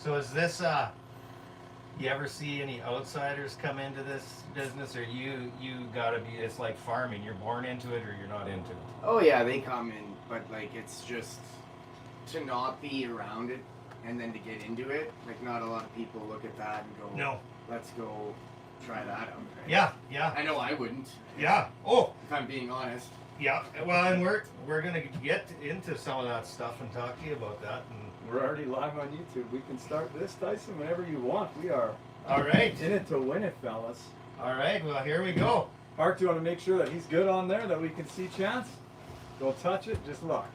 So is this you ever see any outsiders come into this business, or you gotta be? It's like farming. You're born into it, or you're not into it. Oh yeah, they come in, but like it's just to not be around it and then to get into it. Like not a lot of people look at that and go, No. let's go try that out. Right? Yeah. I know I wouldn't. Yeah. Oh. If I'm being honest. Yeah. Well, and we're gonna get into some of that stuff and talk to you about that. And We're already live on YouTube. We can start this, Tyson, whenever you want. We are all right. in it to win it, fellas. All right. Well, here we go. Mark, do you want to make sure that he's good on there, that we can see Chance? Don't touch it, just look.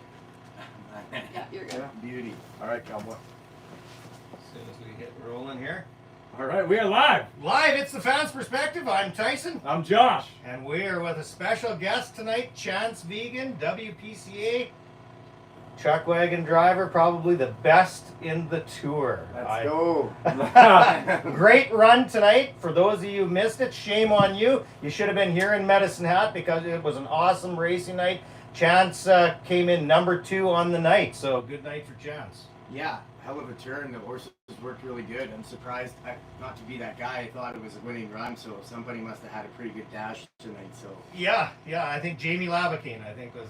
Yeah, you're good. Yeah, beauty. All right, cowboy. As soon as we get rolling here. All right, we are live. Live, it's the Fans Perspective. I'm Tyson. I'm Josh. And we are with a special guest tonight, Chanse Vigen, WPCA Chuckwagon driver, probably the best in the tour. Let's go. Great run tonight. For those of you who missed it, shame on you. You should have been here in Medicine Hat because it was an awesome racing night. Chance came in number 2 on the night, so good night for Chance. Yeah, hell of a turn. The horses worked really good. I'm surprised, not to be that guy, I thought it was a winning run, so somebody must have had a pretty good dash tonight. So Yeah, I think Jamie Labakane, was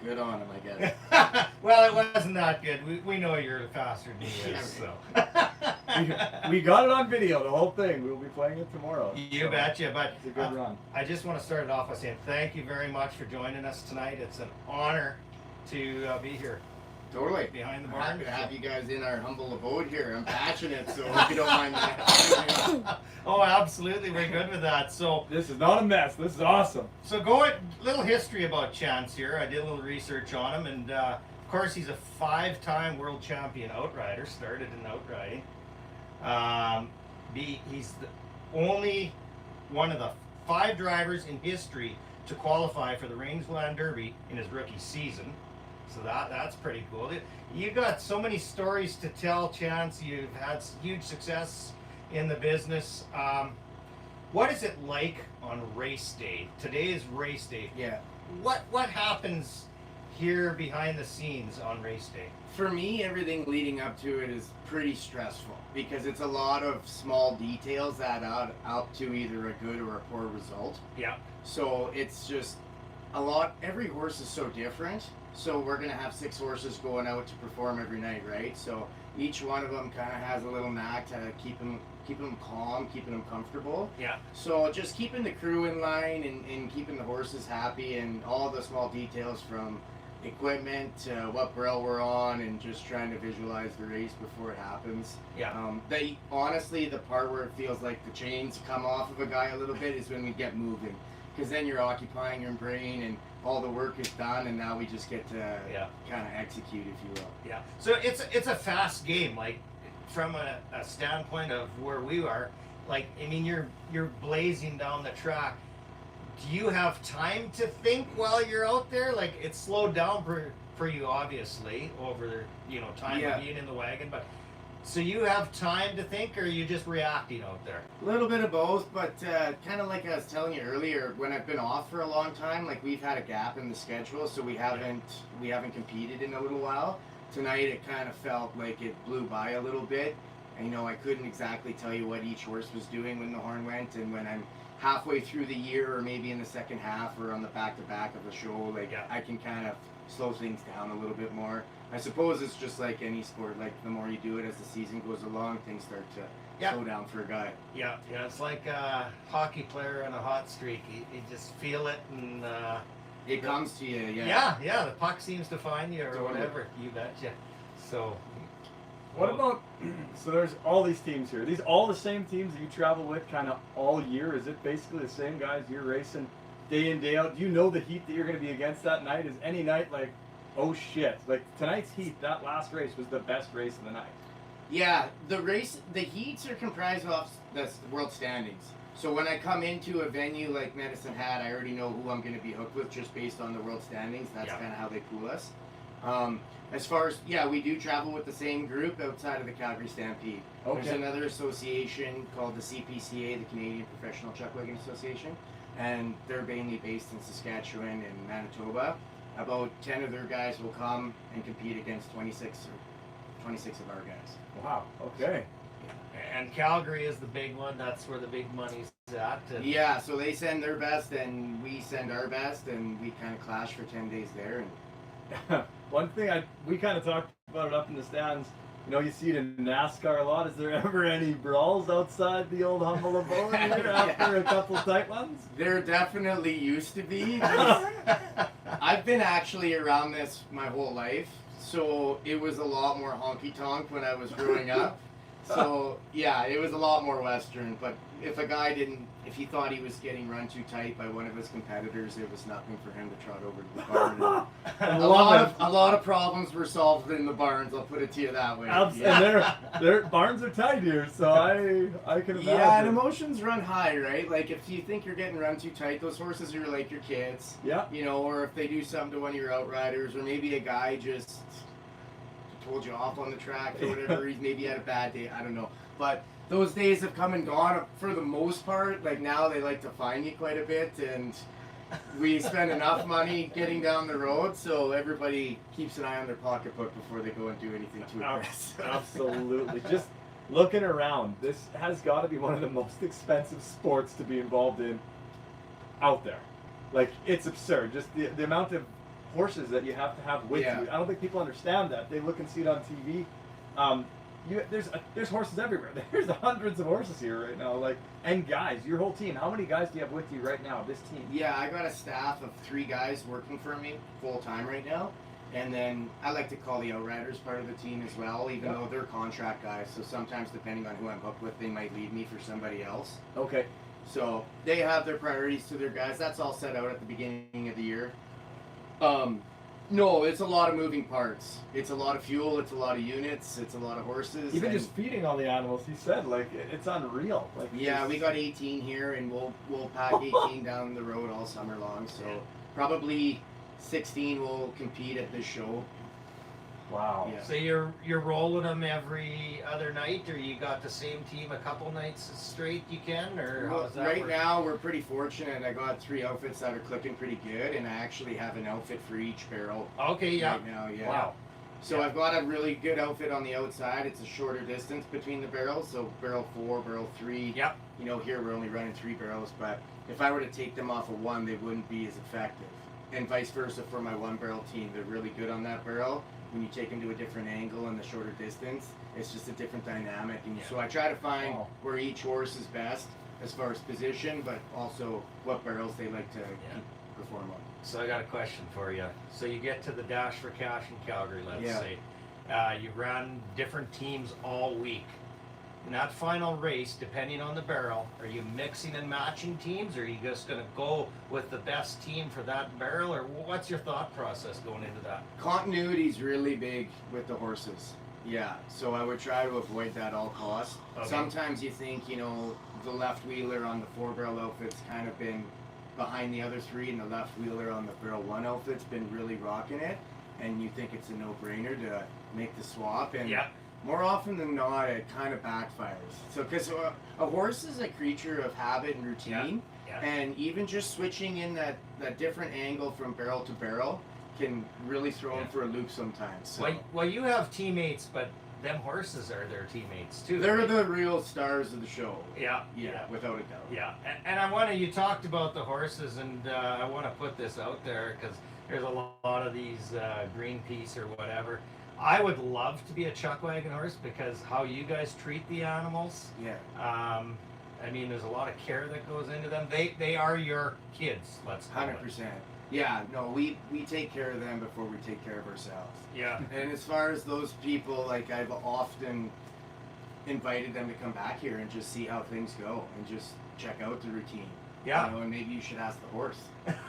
good on him, I guess. well, it wasn't that good. We know you're faster than he is, so. we got it on video, the whole thing. We'll be playing it tomorrow. You betcha, but It's a good run. I just want to start it off by saying thank you very much for joining us tonight. It's an honor to be here Totally. behind the I'm barn. happy to have you guys in our humble abode here. I'm passionate, so if you don't mind that. Oh, absolutely. We're good with that. So This is not a mess. This is awesome. going, little history about Chance here. I did a little research on him, and of course, he's a 5-time world champion outrider, started in outriding. He's the only one of the 5 drivers in history to qualify for the Rangeland Derby in his rookie season. So that's pretty cool. You got so many stories to tell, Chance. You've had huge success in the business. What is it like on race day? Today is race day. Yeah. What happens here behind the scenes on race day? For me, everything leading up to it is pretty stressful because it's a lot of small details that add up to either a good or a poor result. Yeah. So it's just a lot. Every horse is so different. So we're gonna have 6 horses going out to perform every night, right? So each one of them kind of has a little knack to keep them calm, keeping them comfortable. Yeah. So just keeping the crew in line and keeping the horses happy and all the small details from equipment to what rail we're on and just trying to visualize the race before it happens. Yeah. Honestly, the part where it feels like the chains come off of a guy a little bit is when we get moving, because then you're occupying your brain and all the work is done, and now we just get to kind of execute, if you will. Yeah. So it's a fast game. Like from a standpoint of where we are, like I mean, you're blazing down the track. Do you have time to think while you're out there? Like it's slowed down for you, obviously, over time of being in the wagon, but. So you have time to think, or are you just reacting out there? A little bit of both, but kind of like I was telling you earlier, when I've been off for a long time, like we've had a gap in the schedule, so we haven't competed in a little while. Tonight it kind of felt like it blew by a little bit, and I couldn't exactly tell you what each horse was doing when the horn went, and when I'm halfway through the year, or maybe in the second half, or on the back-to-back of a show, I can kind of slow things down a little bit more. I suppose it's just like any sport. Like the more you do it as the season goes along, things start to slow down for a guy. Yeah. It's like a hockey player on a hot streak. You just feel it, and it comes to you. Yeah. The puck seems to find you, or Totally. whatever. You betcha. So. What about, so there's all these teams here. Are these all the same teams that you travel with kind of all year? Is it basically the same guys you're racing day in, day out? Do you know the heat that you're going to be against that night? Is any night like, oh shit, like tonight's heat, that last race was the best race of the night? Yeah, the heats are comprised of the world standings. So when I come into a venue like Medicine Hat, I already know who I'm going to be hooked with just based on the world standings. That's kind of how they pool us. As far as, we do travel with the same group outside of the Calgary Stampede. Okay. There's another association called the CPCA, the Canadian Professional Chuckwagon Association, and they're mainly based in Saskatchewan and Manitoba. About 10 of their guys will come and compete against 26 26 of our guys. Wow. Okay. And Calgary is the big one. That's where the big money's at. And Yeah, so they send their best and we send our best, and we kind of clash for 10 days there. And One thing we kind of talked about it up in the stands. You know, you see it in NASCAR a lot. Is there ever any brawls outside the old humble abode here after a couple tight ones? there definitely used to be. I've been actually around this my whole life, so it was a lot more honky tonk when I was growing up. So yeah, it was a lot more Western. But if a guy if he thought he was getting run too tight by one of his competitors, it was nothing for him to trot over to the barn. And a lot of problems were solved in the barns. I'll put it to you that way. And their barns are tight here, so I can imagine. Yeah, and emotions run high, right? Like if you think you're getting run too tight, those horses are like your kids. Yeah. You know, or if they do something to one of your outriders, or maybe a guy just told you off on the track for whatever reason. Maybe you had a bad day. I don't know. But those days have come and gone for the most part. Like now they like to fine you quite a bit, and we spend enough money getting down the road, so everybody keeps an eye on their pocketbook before they go and do anything too aggressive. Absolutely. Just looking around, this has got to be one of the most expensive sports to be involved in out there. Like, it's absurd. Just the amount of horses that you have to have with Yeah. you. I don't think people understand that. They look and see it on TV. There's horses everywhere. There's hundreds of horses here right now. Like, and guys, your whole team. How many guys do you have with you right now? This team. Yeah, I got a staff of 3 guys working for me full time right now, and then I like to call the outriders part of the team as well, even though they're contract guys. So sometimes, depending on who I'm hooked with, they might leave me for somebody else. Okay. So they have their priorities to their guys. That's all set out at the beginning of the year. No, it's a lot of moving parts. It's a lot of fuel. It's a lot of units. It's a lot of horses. Even and just feeding all the animals, he said, like, it's unreal. Like, yeah, we got 18 here, and we'll pack 18 down the road all summer long. So probably 16 will compete at this show. Wow. Yeah. So you're rolling them every other night, or you got the same team a couple nights straight you can, or how does that Right work? now, we're pretty fortunate. I got 3 outfits that are clicking pretty good, and I actually have an outfit for each barrel. Okay, yeah. Right now, yeah. Wow. So I've got a really good outfit on the outside. It's a shorter distance between the barrels. So barrel 4, barrel 3. Yep. You know, here we're only running 3 barrels, but if I were to take them off of one, they wouldn't be as effective. And vice versa for my 1 barrel team. They're really good on that barrel. When you take them to a different angle and the shorter distance, it's just a different dynamic. And so I try to find where each horse is best as far as position, but also what barrels they like to perform on. So I got a question for you. So you get to the Dash for Cash in Calgary, let's say. You run different teams all week. In that final race, depending on the barrel, are you mixing and matching teams, or are you just going to go with the best team for that barrel, or what's your thought process going into that? Continuity is really big with the horses. Yeah, so I would try to avoid that at all costs. Okay. Sometimes you think, you know, the left wheeler on the 4 barrel outfit's kind of been behind the other 3, and the left wheeler on the barrel 1 outfit's been really rocking it, and you think it's a no-brainer to make the swap, and more often than not, it kind of backfires. So, because a horse is a creature of habit and routine, and even just switching in that different angle from barrel to barrel can really throw them for a loop sometimes. So. Well, you have teammates, but them horses are their teammates too. They're right? the real stars of the show. Yeah, Without a doubt. Yeah, and you talked about the horses, and I want to put this out there because there's a lot of these Greenpeace or whatever. I would love to be a Chuckwagon horse because how you guys treat the animals. Yeah. I mean, there's a lot of care that goes into them. They are your kids. Let's call 100%. Yeah. No, we take care of them before we take care of ourselves. Yeah. And as far as those people, like I've often invited them to come back here and just see how things go and just check out the routine. Yeah. You know, and maybe you should ask the horse.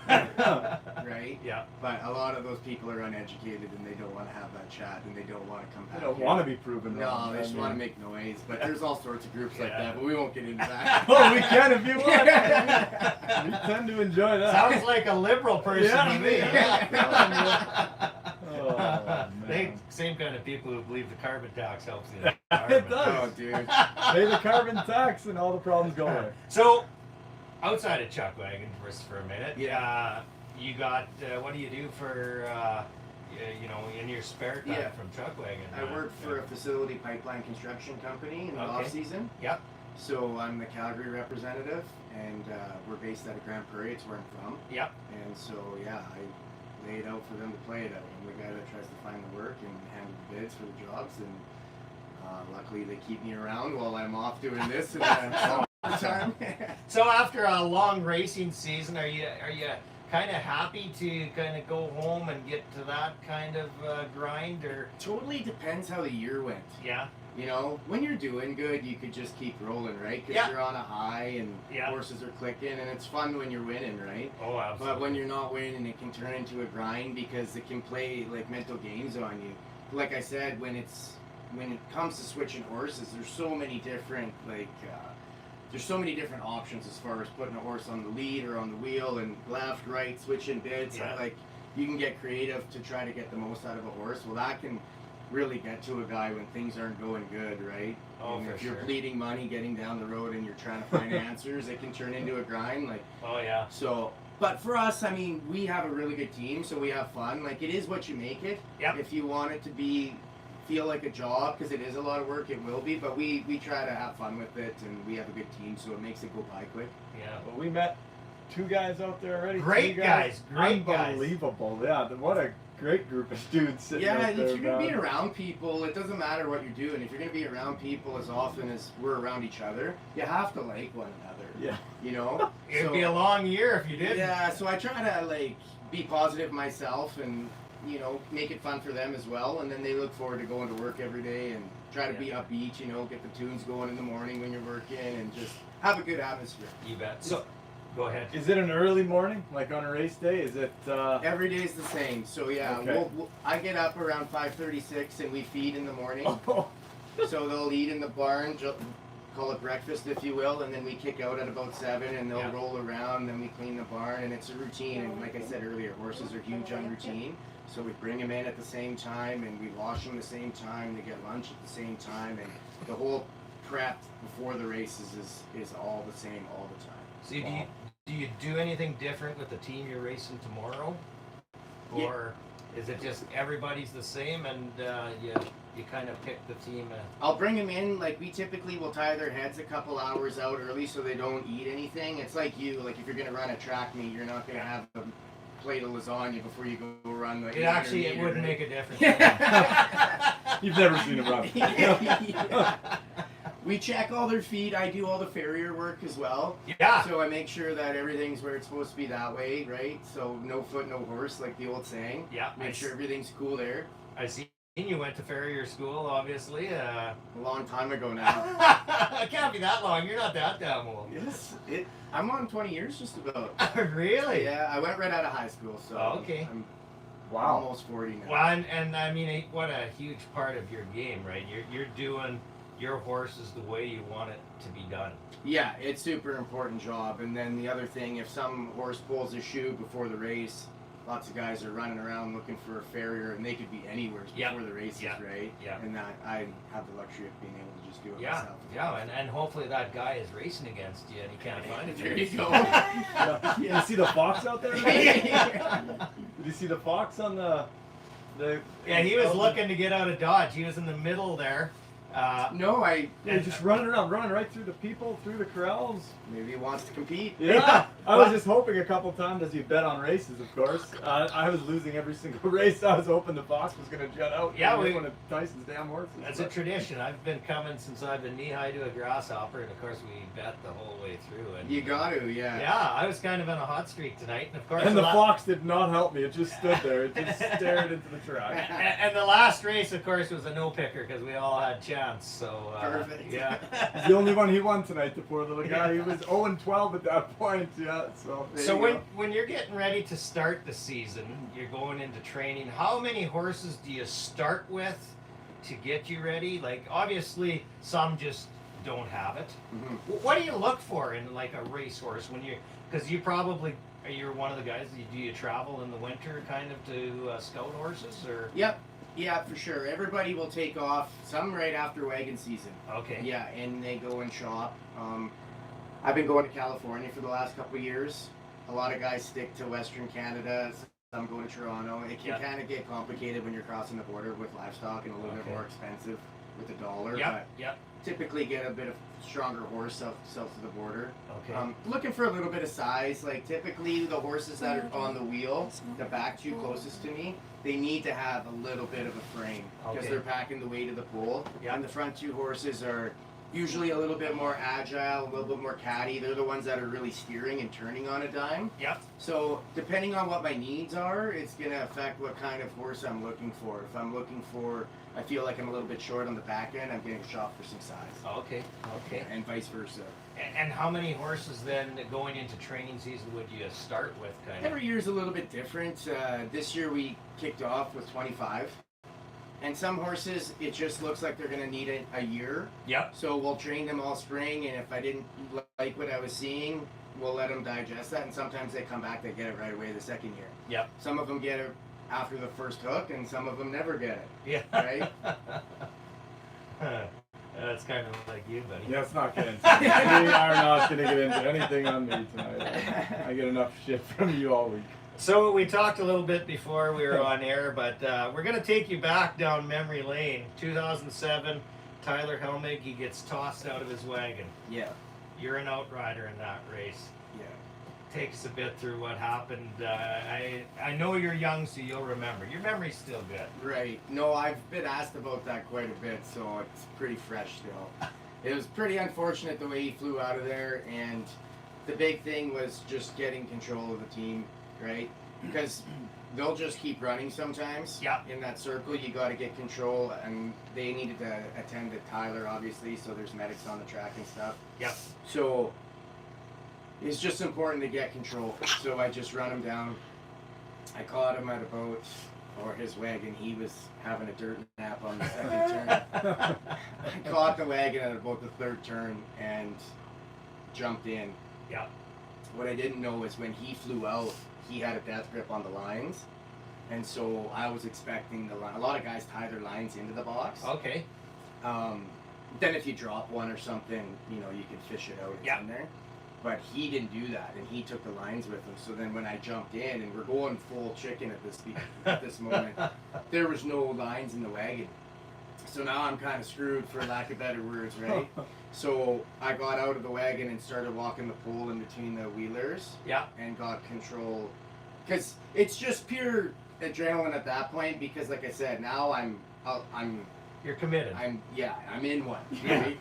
Right? Yeah. But a lot of those people are uneducated and they don't want to have that chat and they don't want to come back. They don't here. want to be proven wrong. No, they just want to make noise. But there's all sorts of groups like Yeah. that, but we won't get into that. Oh, we can if you want. We tend to enjoy that. Sounds like a liberal person to me. Oh, man. Same kind of people who believe the carbon tax helps the It environment. does. Oh, dude. Pay the carbon tax and all the problems go away. So, outside of Chuckwagon, for a minute, Yeah. you got what do you do for you know, in your spare time Yeah. from Chuckwagon? I work for a facility pipeline construction company in the Okay. off-season. Yep. So I'm the Calgary representative, and we're based out of Grand Prairie. It's where I'm from. Yep. And so, yeah, I lay it out for them to play it out. I'm the guy that tries to find the work and handle the bids for the jobs. And luckily, they keep me around while I'm off doing this. And time. So after a long racing season, are you kind of happy to kind of go home and get to that kind of grind, or? Totally depends how the year went. Yeah. You know, when you're doing good, you could just keep rolling, right? Because Yeah. you're on a high and Yeah. horses are clicking, and it's fun when you're winning, right? Oh, absolutely. But when you're not winning, it can turn into a grind because it can play like mental games on you. Like I said, when it comes to switching horses, there's so many different there's so many different options as far as putting a horse on the lead or on the wheel and left, right, switching bids. Yeah. Like you can get creative to try to get the most out of a horse. Well, that can really get to a guy when things aren't going good, right? Oh, and for if you're sure. bleeding money getting down the road and you're trying to find answers, it can turn into a grind. Like Oh yeah. so, but for us, I mean, we have a really good team, so we have fun. Like it is what you make it. Yep. If you want it to feel like a job, because it is a lot of work, it will be. But we try to have fun with it, and we have a good team, so it makes it go by quick. Yeah. Well, we met 2 guys out there already. Great 3 guys, great guys. Unbelievable. Yeah, what a great group of dudes sitting Yeah, out if there. you're gonna be man. around people, it doesn't matter what you're doing. If you're gonna be around people as often as we're around each other, you have to like one another. Yeah. You know. It'd be a long year if you didn't. Yeah, so I try to like be positive myself and make it fun for them as well, and then they look forward to going to work every day and try to be upbeat, get the tunes going in the morning when you're working and just have a good atmosphere. You bet. So, go ahead. Is it an early morning, like on a race day? Is it? Every day is the same. So yeah, Okay. I get up around 5:36 and we feed in the morning. Oh, So they'll eat in the barn, call it breakfast if you will, and then we kick out at about 7 and they'll Yeah. roll around, then we clean the barn, and it's a routine. And like I said earlier, horses are huge on routine. So we bring them in at the same time and we wash them the same time, they get lunch at the same time, and the whole prep before the races is all the same all the time. So do you do anything different with the team you're racing tomorrow, Yeah. or is it just everybody's the same and you kind of pick the team? I'll bring them in, like we typically will tie their heads a couple hours out early so they don't eat anything. It's like if you're gonna run a track meet, you're not gonna have a plate of lasagna before you go run. Like It wouldn't make a difference. you've never seen him run. Yeah. We check all their feed. I do all the farrier work as well. Yeah. So I make sure that everything's where it's supposed to be that way, right? So no foot, no horse, like the old saying. Yeah. Make sure everything's cool there. I see you went to farrier school, obviously. A long time ago now. It can't be that long. You're not that damn old. Yes. I'm on 20 years just about. Really? Yeah, I went right out of high school, so Okay. I'm Wow. almost 40 now. Well, and I mean, what a huge part of your game, right? You're doing your horses the way you want it to be done. Yeah, it's super important job. And then the other thing, if some horse pulls a shoe before the race, lots of guys are running around looking for a farrier, and they could be anywhere Yep. before the races, Yep. right? Yep. And that I have the luxury of being able to just do it Yeah, myself. yeah, and hopefully that guy is racing against you and he can't find it. There you go. Yeah. Did you see the fox out there? Did you see the fox on the? Yeah, he was looking to get out of Dodge. He was in the middle there. No, Yeah, just running around, running right through the people, through the corrals. maybe he wants to compete. Yeah, I was just hoping a couple times as you bet on races, of course. I was losing every single race. I was hoping the fox was going to jet out. Yeah, and we- win one of Tyson's damn horses. That's a tradition. I've been coming since I've been knee-high to a grasshopper, and of course we bet the whole way through. And You got to, yeah. yeah, I was kind of on a hot streak tonight, and of course And the la- fox did not help me. It just stood there. It just stared into the track. and the last race, of course, was a no-picker because we all had Chance. So Perfect. yeah. He's the only one he won tonight, the poor little guy. He was 0-12 at that point. Yeah, so. there So you go. when you're getting ready to start the season, you're going into training. How many horses do you start with to get you ready? Like obviously some just don't have it. Mhm. What do you look for in like a racehorse when because you're one of the guys. Do you travel in the winter kind of to scout horses or? Yep. Yeah, for sure. Everybody will take off, some right after wagon season. Okay. Yeah, and they go and shop. I've been going to California for the last couple of years. A lot of guys stick to Western Canada. some go to Toronto. It can kind of get complicated when you're crossing the border with livestock and a little bit more expensive with the dollar. But typically get a bit of stronger horse south of the border. Okay. Looking for a little bit of size. Like typically the horses that are on the wheel, the back two closest to me, they need to have a little bit of a frame because they're packing the weight of the pool. And the front two horses are usually a little bit more agile, a little bit more catty. They're the ones that are really steering and turning on a dime. So depending on what my needs are, it's going to affect what kind of horse I'm looking for. If I'm looking for, I feel like I'm a little bit short on the back end, I'm getting shot for some size. Okay. And vice versa. And how many horses then going into training season would you start with? Kind of. Every year is a little bit different. This year we kicked off with 25. And some horses, it just looks like they're going to need a year. So we'll train them all spring, and if I didn't like what I was seeing, we'll let them digest that. And sometimes they come back, they get it right away the second year. Some of them get it after the first hook, and some of them never get it. Right? That's kind of like you, buddy. Yeah, it's not getting. We are not going to get into anything on me tonight. I get enough shit from you all week. So we talked a little bit before we were on air, but we're going to take you back down memory lane. 2007, Tyler Helmig, he gets tossed out of his wagon. You're an outrider in that race. Take us a bit through what happened. I know you're young, so you'll remember. Your memory's still good. Right. No, I've been asked about that quite a bit, so it's pretty fresh still. It was pretty unfortunate the way he flew out of there, and the big thing was just getting control of the team, right? Because they'll just keep running sometimes. In that circle, you got to get control, and they needed to attend to Tyler, obviously, so there's medics on the track and stuff. So it's just important to get control. So I just run him down. I caught him at about, or his wagon, he was having a dirt nap on the second turn. I caught the wagon at about the third turn and jumped in. What I didn't know is when he flew out, he had a death grip on the lines. And so I was expecting the line. A lot of guys tie their lines into the box. Then if you drop one or something, you know, you can fish it out. It's in there. But he didn't do that, and he took the lines with him. So then when I jumped in, and we're going full chicken at this moment, there was no lines in the wagon. So now I'm kind of screwed, for lack of better words, right? So I got out of the wagon and started walking the pole in between the wheelers. And got control. Because it's just pure adrenaline at that point, because like I said, now I'm You're committed. I'm in one. Right?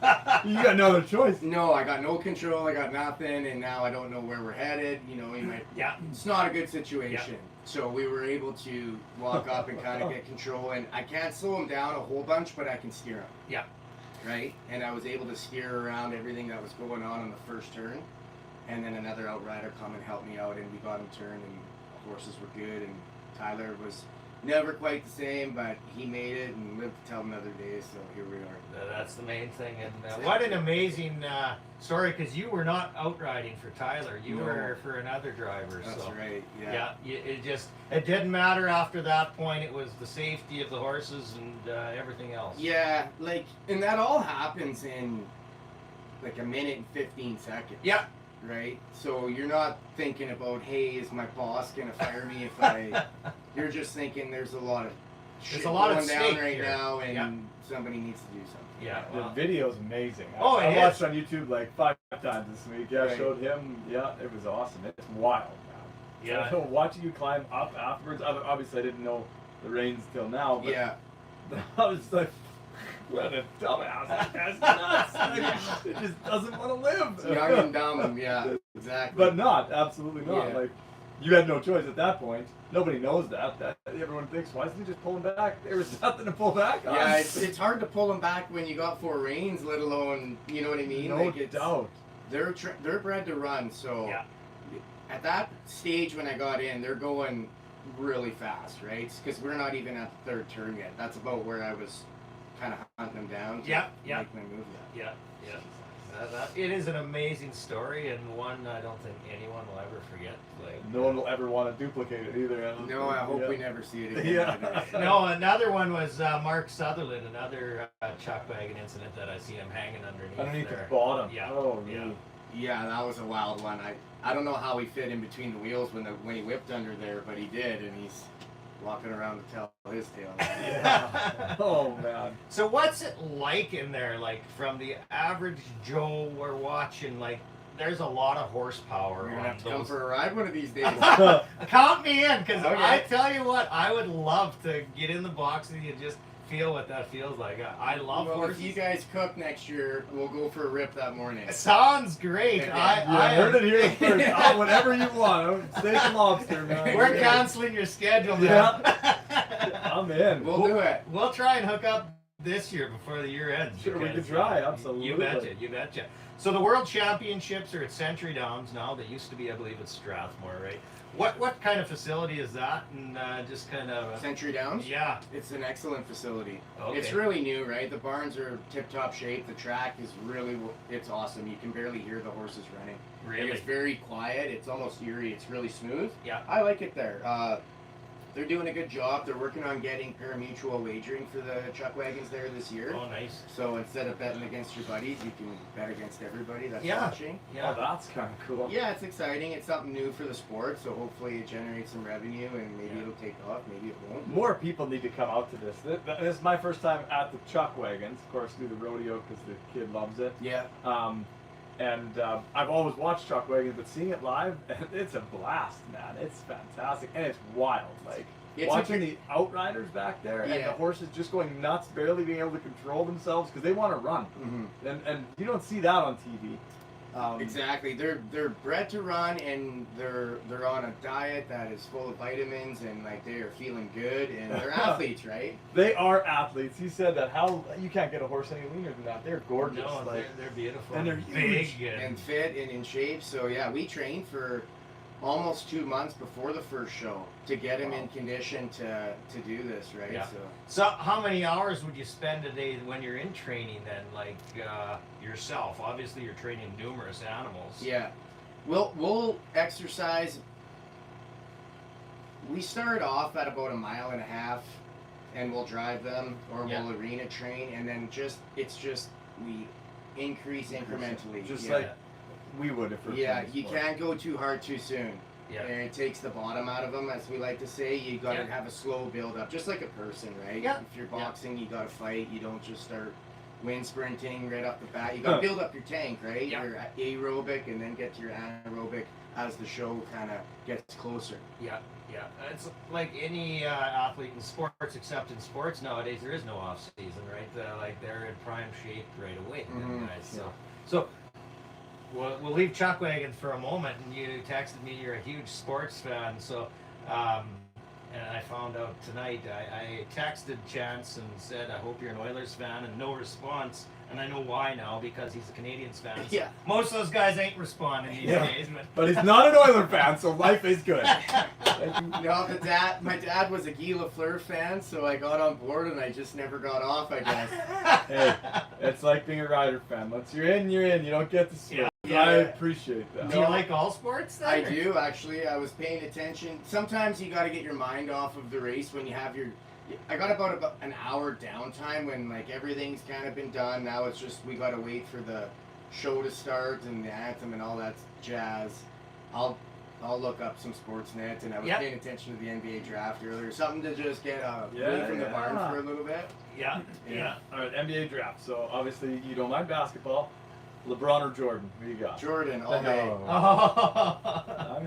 You got no other choice. No, I got no control. I got nothing, and now I don't know where we're headed. You know, it's not a good situation. So we were able to walk up and kind of get control, and I can't slow him down a whole bunch, but I can steer him. Right, and I was able to steer around everything that was going on the first turn, and then another outrider come and help me out, and we got him turned, and the horses were good, and Tyler was never quite the same, but he made it and lived to tell another day, so here we are. That's the main thing. And what an amazing story, because you were not outriding for Tyler. You were for another driver. That's right, it didn't matter after that point. It was the safety of the horses and everything else. And that all happens in like a minute and 15 seconds. Right? So you're not thinking about, hey, is my boss going to fire me if I... You're just thinking there's a lot of shit going down right now, and somebody needs to do something. The video's amazing. Oh, I watched on YouTube like 5 times this week. I showed him. It was awesome. It's wild, man. So watching you climb up afterwards, obviously I didn't know the reins till now, but I was like, what a dumbass. That's nuts. It just doesn't want to live. Young and dumb, exactly. But not, absolutely not. Like, you had no choice at that point. Nobody knows that. Everyone thinks, why isn't he just pulling back? There was nothing to pull back on. Yeah, it's hard to pull him back when you got 4 reins, let alone, you know what I mean? No doubt. They're bred to run, so at that stage when I got in, they're going really fast, right? Because we're not even at the 3rd turn yet. That's about where I was kind of hunting them down to make my move. It is an amazing story, and one I don't think anyone will ever forget. No one will ever want to duplicate it either. No, I hope we never see it again. No, another one was Mark Sutherland, another Chuckwagon incident that I see him hanging underneath the there. bottom. Yeah. Oh, really? Yeah, that was a wild one. I don't know how he fit in between the wheels when he whipped under there, but he did, and he's walking around to tell his tale. Yeah. Oh man. So what's it like in there? Like from the average Joe we're watching, like there's a lot of horsepower. We're gonna on have to come those. for a ride one of these days. Count me in, because Okay. I tell you what, I would love to get in the box and you just feel what that feels like. I love Well, horses. if you guys cook next year, we'll go for a rip that morning. Sounds great. Yeah, I heard it here first. Oh, whatever you want. Steak and lobster, man. We're canceling your schedule now. Yeah. I'm in. We'll do it. We'll try and hook up this year before the year ends. Sure, we because, could try, absolutely. You betcha, you betcha. So the World Championships are at Century Downs now. They used to be, I believe, at Strathmore, right? What kind of facility is that? And just kind of... Century Downs? Yeah. It's an excellent facility. Okay. It's really new, right? The barns are tip-top shape. The track is it's awesome. You can barely hear the horses running. Really? It's very quiet. It's almost eerie. It's really smooth. Yeah. I like it there. They're doing a good job. They're working on getting pari-mutuel wagering for the Chuckwagons there this year. Oh, nice. So instead of betting against your buddies, you can bet against everybody that's Yeah. watching. Yeah. Oh, that's kind of cool. Yeah, it's exciting. It's something new for the sport, so hopefully it generates some revenue and maybe it'll take off, maybe it won't. More people need to come out to this. This is my first time at the Chuckwagons, of course, through the rodeo because the kid loves it. Yeah. I've always watched Chuckwagons, but seeing it live, it's a blast, man. It's fantastic, and it's wild. Like It's watching the outriders back there and the Yeah. horses just going nuts, barely being able to control themselves because they want to run, Mm-hmm. and you don't see that on TV. Exactly. They're bred to run, and they're on a diet that is full of vitamins, and like they are feeling good, and they're athletes, right? They are athletes. He said that. How you can't get a horse any leaner than that. They're gorgeous. No, like they're beautiful. and they're big. huge. And fit and in shape. So yeah, we trained for almost 2 months before the first show to get him in condition to do this, right? Yeah. So So how many hours would you spend a day when you're in training then, like yourself? Obviously you're training numerous animals. yeah, we'll exercise. We start off at about 1.5 miles, and we'll drive them, or Yeah. we'll arena train, and then we increase incrementally. Just yeah. like we would if we're Yeah, playing you sport. can't go too hard too soon. Yeah. And it takes the bottom out of them, as we like to say. You got to Yeah. have a slow build up, just like a person, right? Yeah. If you're Yeah. boxing, you got to fight. You don't just start wind sprinting right off the bat. You got to build up your tank, right? Yeah. Your aerobic, and then get to your anaerobic as the show kind of gets closer. Yeah, yeah. It's like any athlete in sports, except in sports nowadays, there is no off season, right? Like they're in prime shape right away, them Mhm. guys. So we'll leave Chuckwagon for a moment. And you texted me you're a huge sports fan, so and I found out tonight. I texted Chance and said I hope you're an Oilers fan, and no response. And I know why now, because he's a Canadiens fan. So Yeah. most of those guys ain't responding these Yeah. days, But he's not an Oiler fan, so life is good. No, my dad was a Guy Lafleur fan, so I got on board, and I just never got off, I guess. Hey, it's like being a Rider fan. Once you're in, you're in. You don't get to switch. Yeah. I appreciate that. Do you like all sports then? I do, actually. I was paying attention. Sometimes you got to get your mind off of the race when you have your... I got about an hour downtime when like everything's kind of been done. Now it's just we got to wait for the show to start and the anthem and all that jazz. I'll look up some Sportsnet, and I was Yep. paying attention to the NBA draft earlier. Something to just get away Yeah, from the yeah. barn for a little bit. Yeah, yeah. All right, NBA draft. So obviously you don't mind basketball. LeBron or Jordan? Who you got? Jordan, all day. Oh.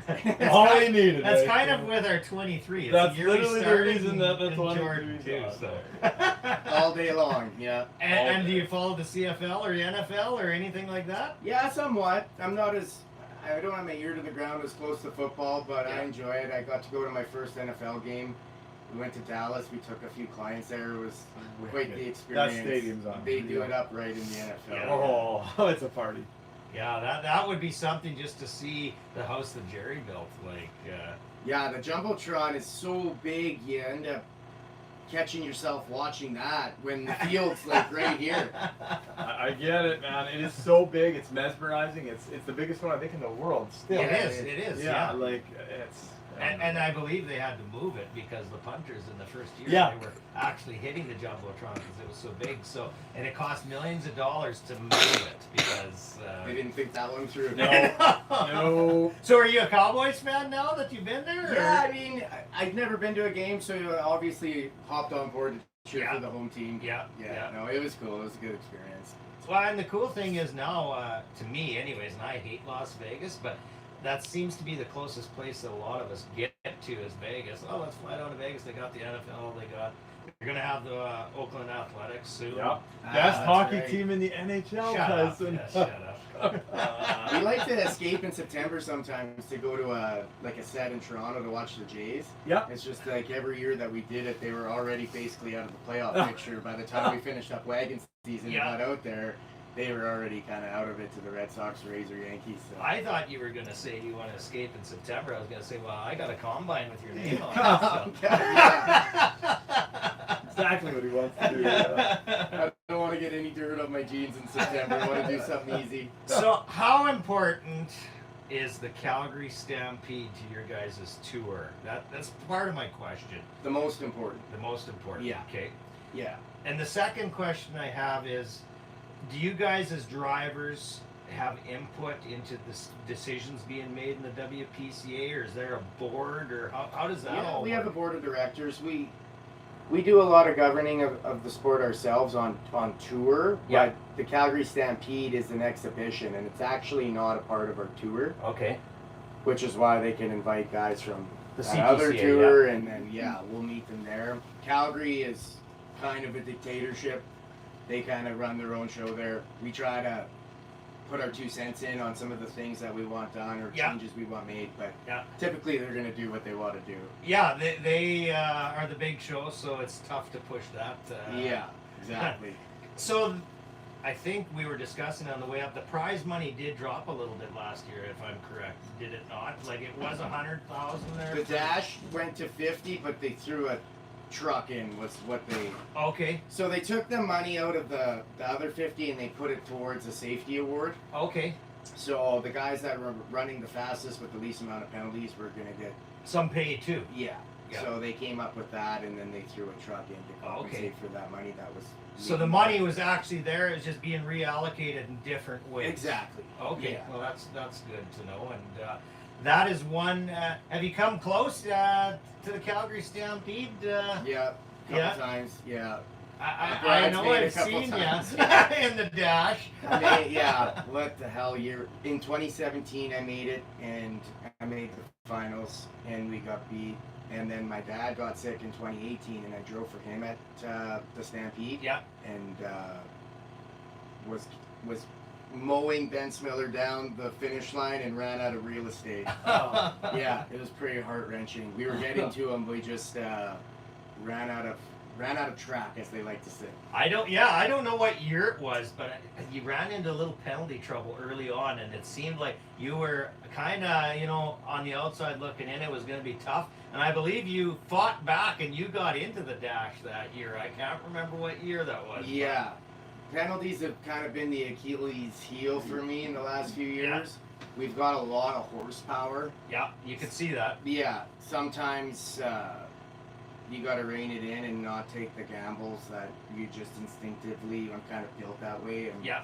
Okay. All he needed. That's right kind there. of with our 23. It's That's a yearly literally the start reason and- that's and one of the Jordan reasons too. I So. All day long, yeah. And do you follow the CFL or the NFL or anything like that? Yeah, somewhat. I'm not as... I don't have my ear to the ground as close to football, but Yeah. I enjoy it. I got to go to my first NFL game. We went to Dallas. We took a few clients there. It was quite the experience. That stadium's on. They do it up right in the NFL. Yeah. Oh, it's a party. Yeah, that would be something just to see the house that Jerry built. Like, Yeah, the Jumbotron is so big, you end up catching yourself watching that when the field's like right here. I get it, man. It is so big. It's mesmerizing. It's the biggest one I think in the world. Still. It is. Yeah, like it's. And I believe they had to move it because the punters in the first year Yeah. they were actually hitting the jumbotron because it was so big. So and it cost millions of dollars to move it because They didn't think that one through. No. So are you a Cowboys fan now that you've been there? Yeah, or- I mean, I've never been to a game, so obviously hopped on board to cheer Yeah. for the home team. Yeah. No, it was cool. It was a good experience. Well, and the cool thing is now, to me, anyways, and I hate Las Vegas, but that seems to be the closest place that a lot of us get to is Vegas. Oh, let's fly down to Vegas. They got the NFL. They're gonna have the Oakland Athletics soon. Yeah. Best that's hockey right. team in the NHL, Shut up. Tyson. Yeah, shut up. We like to escape in September sometimes to go to a set in Toronto to watch the Jays. Yeah. It's just like every year that we did it, they were already basically out of the playoff picture. By the time we finished up wagon season and Yeah. got out there, they were already kind of out of it to the Red Sox, Rays, or Yankees. So. I thought you were gonna say you want to escape in September. I was gonna say, well, I got a combine with your name on it. So. Exactly what he wants to do. Yeah. I don't want to get any dirt on my jeans in September. I want to do something easy. So, how important is the Calgary Stampede to your guys' tour? That's part of my question. The most important. The most important. Yeah. Okay. Yeah. And the second question I have is, do you guys as drivers have input into the decisions being made in the WPCA, or is there a board, or how does that all We have a work? board of directors. We do a lot of governing of the sport ourselves on tour, Yeah. but the Calgary Stampede is an exhibition, and it's actually not a part of our tour, Okay. which is why they can invite guys from The that other CPCA, tour, and then we'll meet them there. Calgary is kind of a dictatorship. They kind of run their own show there. We try to put our 2 cents in on some of the things that we want done or Yeah. changes we want made, but Yeah. typically they're going to do what they want to do. Yeah, they are the big show, so it's tough to push that. Yeah, exactly. So, I think we were discussing on the way up. The prize money did drop a little bit last year, if I'm correct. Did it not? Like it was 100,000 there. The dash went to 50, but they threw a truck in was what they. Okay. So they took the money out of the other 50 and they put it towards a safety award. Okay. So the guys that were running the fastest with the least amount of penalties were gonna get. Some pay too. Yeah. Yeah. So they came up with that, and then they threw a truck in to compensate for that money that was. So the money was actually there. It was just being reallocated in different ways. Exactly. Okay. Yeah. Well, that's good to know. And that is one. Have you come close to the Calgary Stampede? Yeah. Yeah. Times. Yeah. I know Bridesmaid a I've couple seen times. you in the dash. Yeah, what the hell year? In 2017, I made it, and I made the finals, and we got beat. And then my dad got sick in 2018, and I drove for him at the Stampede. Yeah. And was mowing Ben Smiller down the finish line and ran out of real estate. Yeah, it was pretty heart wrenching. We were getting to him, we just ran out of track, as they like to say. I don't know what year it was, but you ran into a little penalty trouble early on, and it seemed like you were kind of, on the outside looking in. It was going to be tough, and I believe you fought back and you got into the dash that year. I can't remember what year that was. Yeah, penalties have kind of been the Achilles heel for me in the last few years. We've got a lot of horsepower. Yeah, you could see that. Yeah, sometimes you got to rein it in and not take the gambles that you just instinctively. I'm kind of built that way. And Yeah.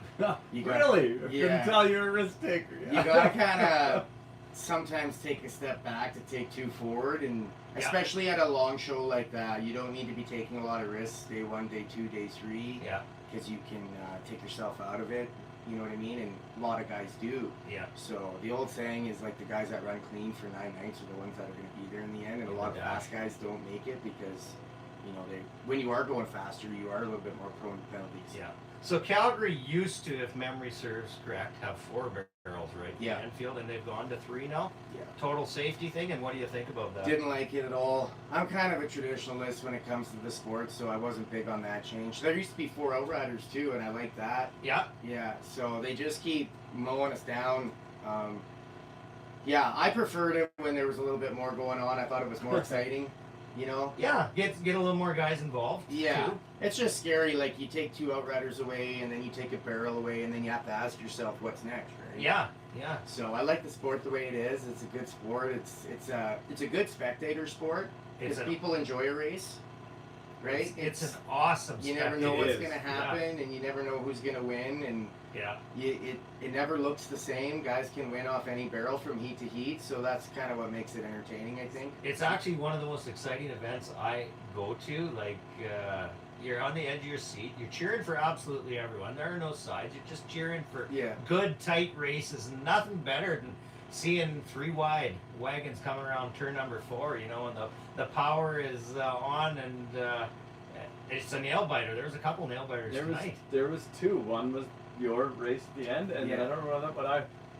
You gotta- Really? I yeah. couldn't tell you're a risk taker. You gotta kind of sometimes take a step back to take 2 forward, and Yeah. especially at a long show like that, you don't need to be taking a lot of risks day 1, day 2, day 3, Yeah. because you can take yourself out of it. You know what I mean? And a lot of guys do. Yeah. So the old saying is like the guys that run clean for 9 nights are the ones that are going to be there in the end, and a lot of fast guys don't make it because when you are going faster, you are a little bit more prone to penalties. Yeah. So Calgary used to, if memory serves correct, have 4 barrels, right? Yeah. Infield, and they've gone to 3 now. Yeah. Total safety thing, and what do you think about that? Didn't like it at all. I'm kind of a traditionalist when it comes to the sport, so I wasn't big on that change. There used to be 4 outriders too, and I like that. Yeah. Yeah, so they just keep mowing us down. Yeah, I preferred it when there was a little bit more going on. I thought it was more exciting. You know? Yeah, get a little more guys involved. Yeah. too. It's just scary. Like, you take 2 outriders away, and then you take a barrel away, and then you have to ask yourself what's next, right? Yeah, yeah. So I like the sport the way it is. It's a good sport. It's a good spectator sport because people enjoy a race, right? It's an awesome. You never know what's is. going to happen, and you never know who's going to win, and Yeah. it never looks the same. Guys can win off any barrel from heat to heat, so that's kind of what makes it entertaining, I think. It's actually one of the most exciting events I go to. Like, you're on the edge of your seat. You're cheering for absolutely everyone. There are no sides. You're just cheering for Yeah. good, tight races. Nothing better than seeing 3 wide wagons coming around turn number 4, you know, and the power is on, and it's a nail biter. There was a couple nail biters tonight. There was 2. One was your race at the end, and then Yeah. I don't remember that, but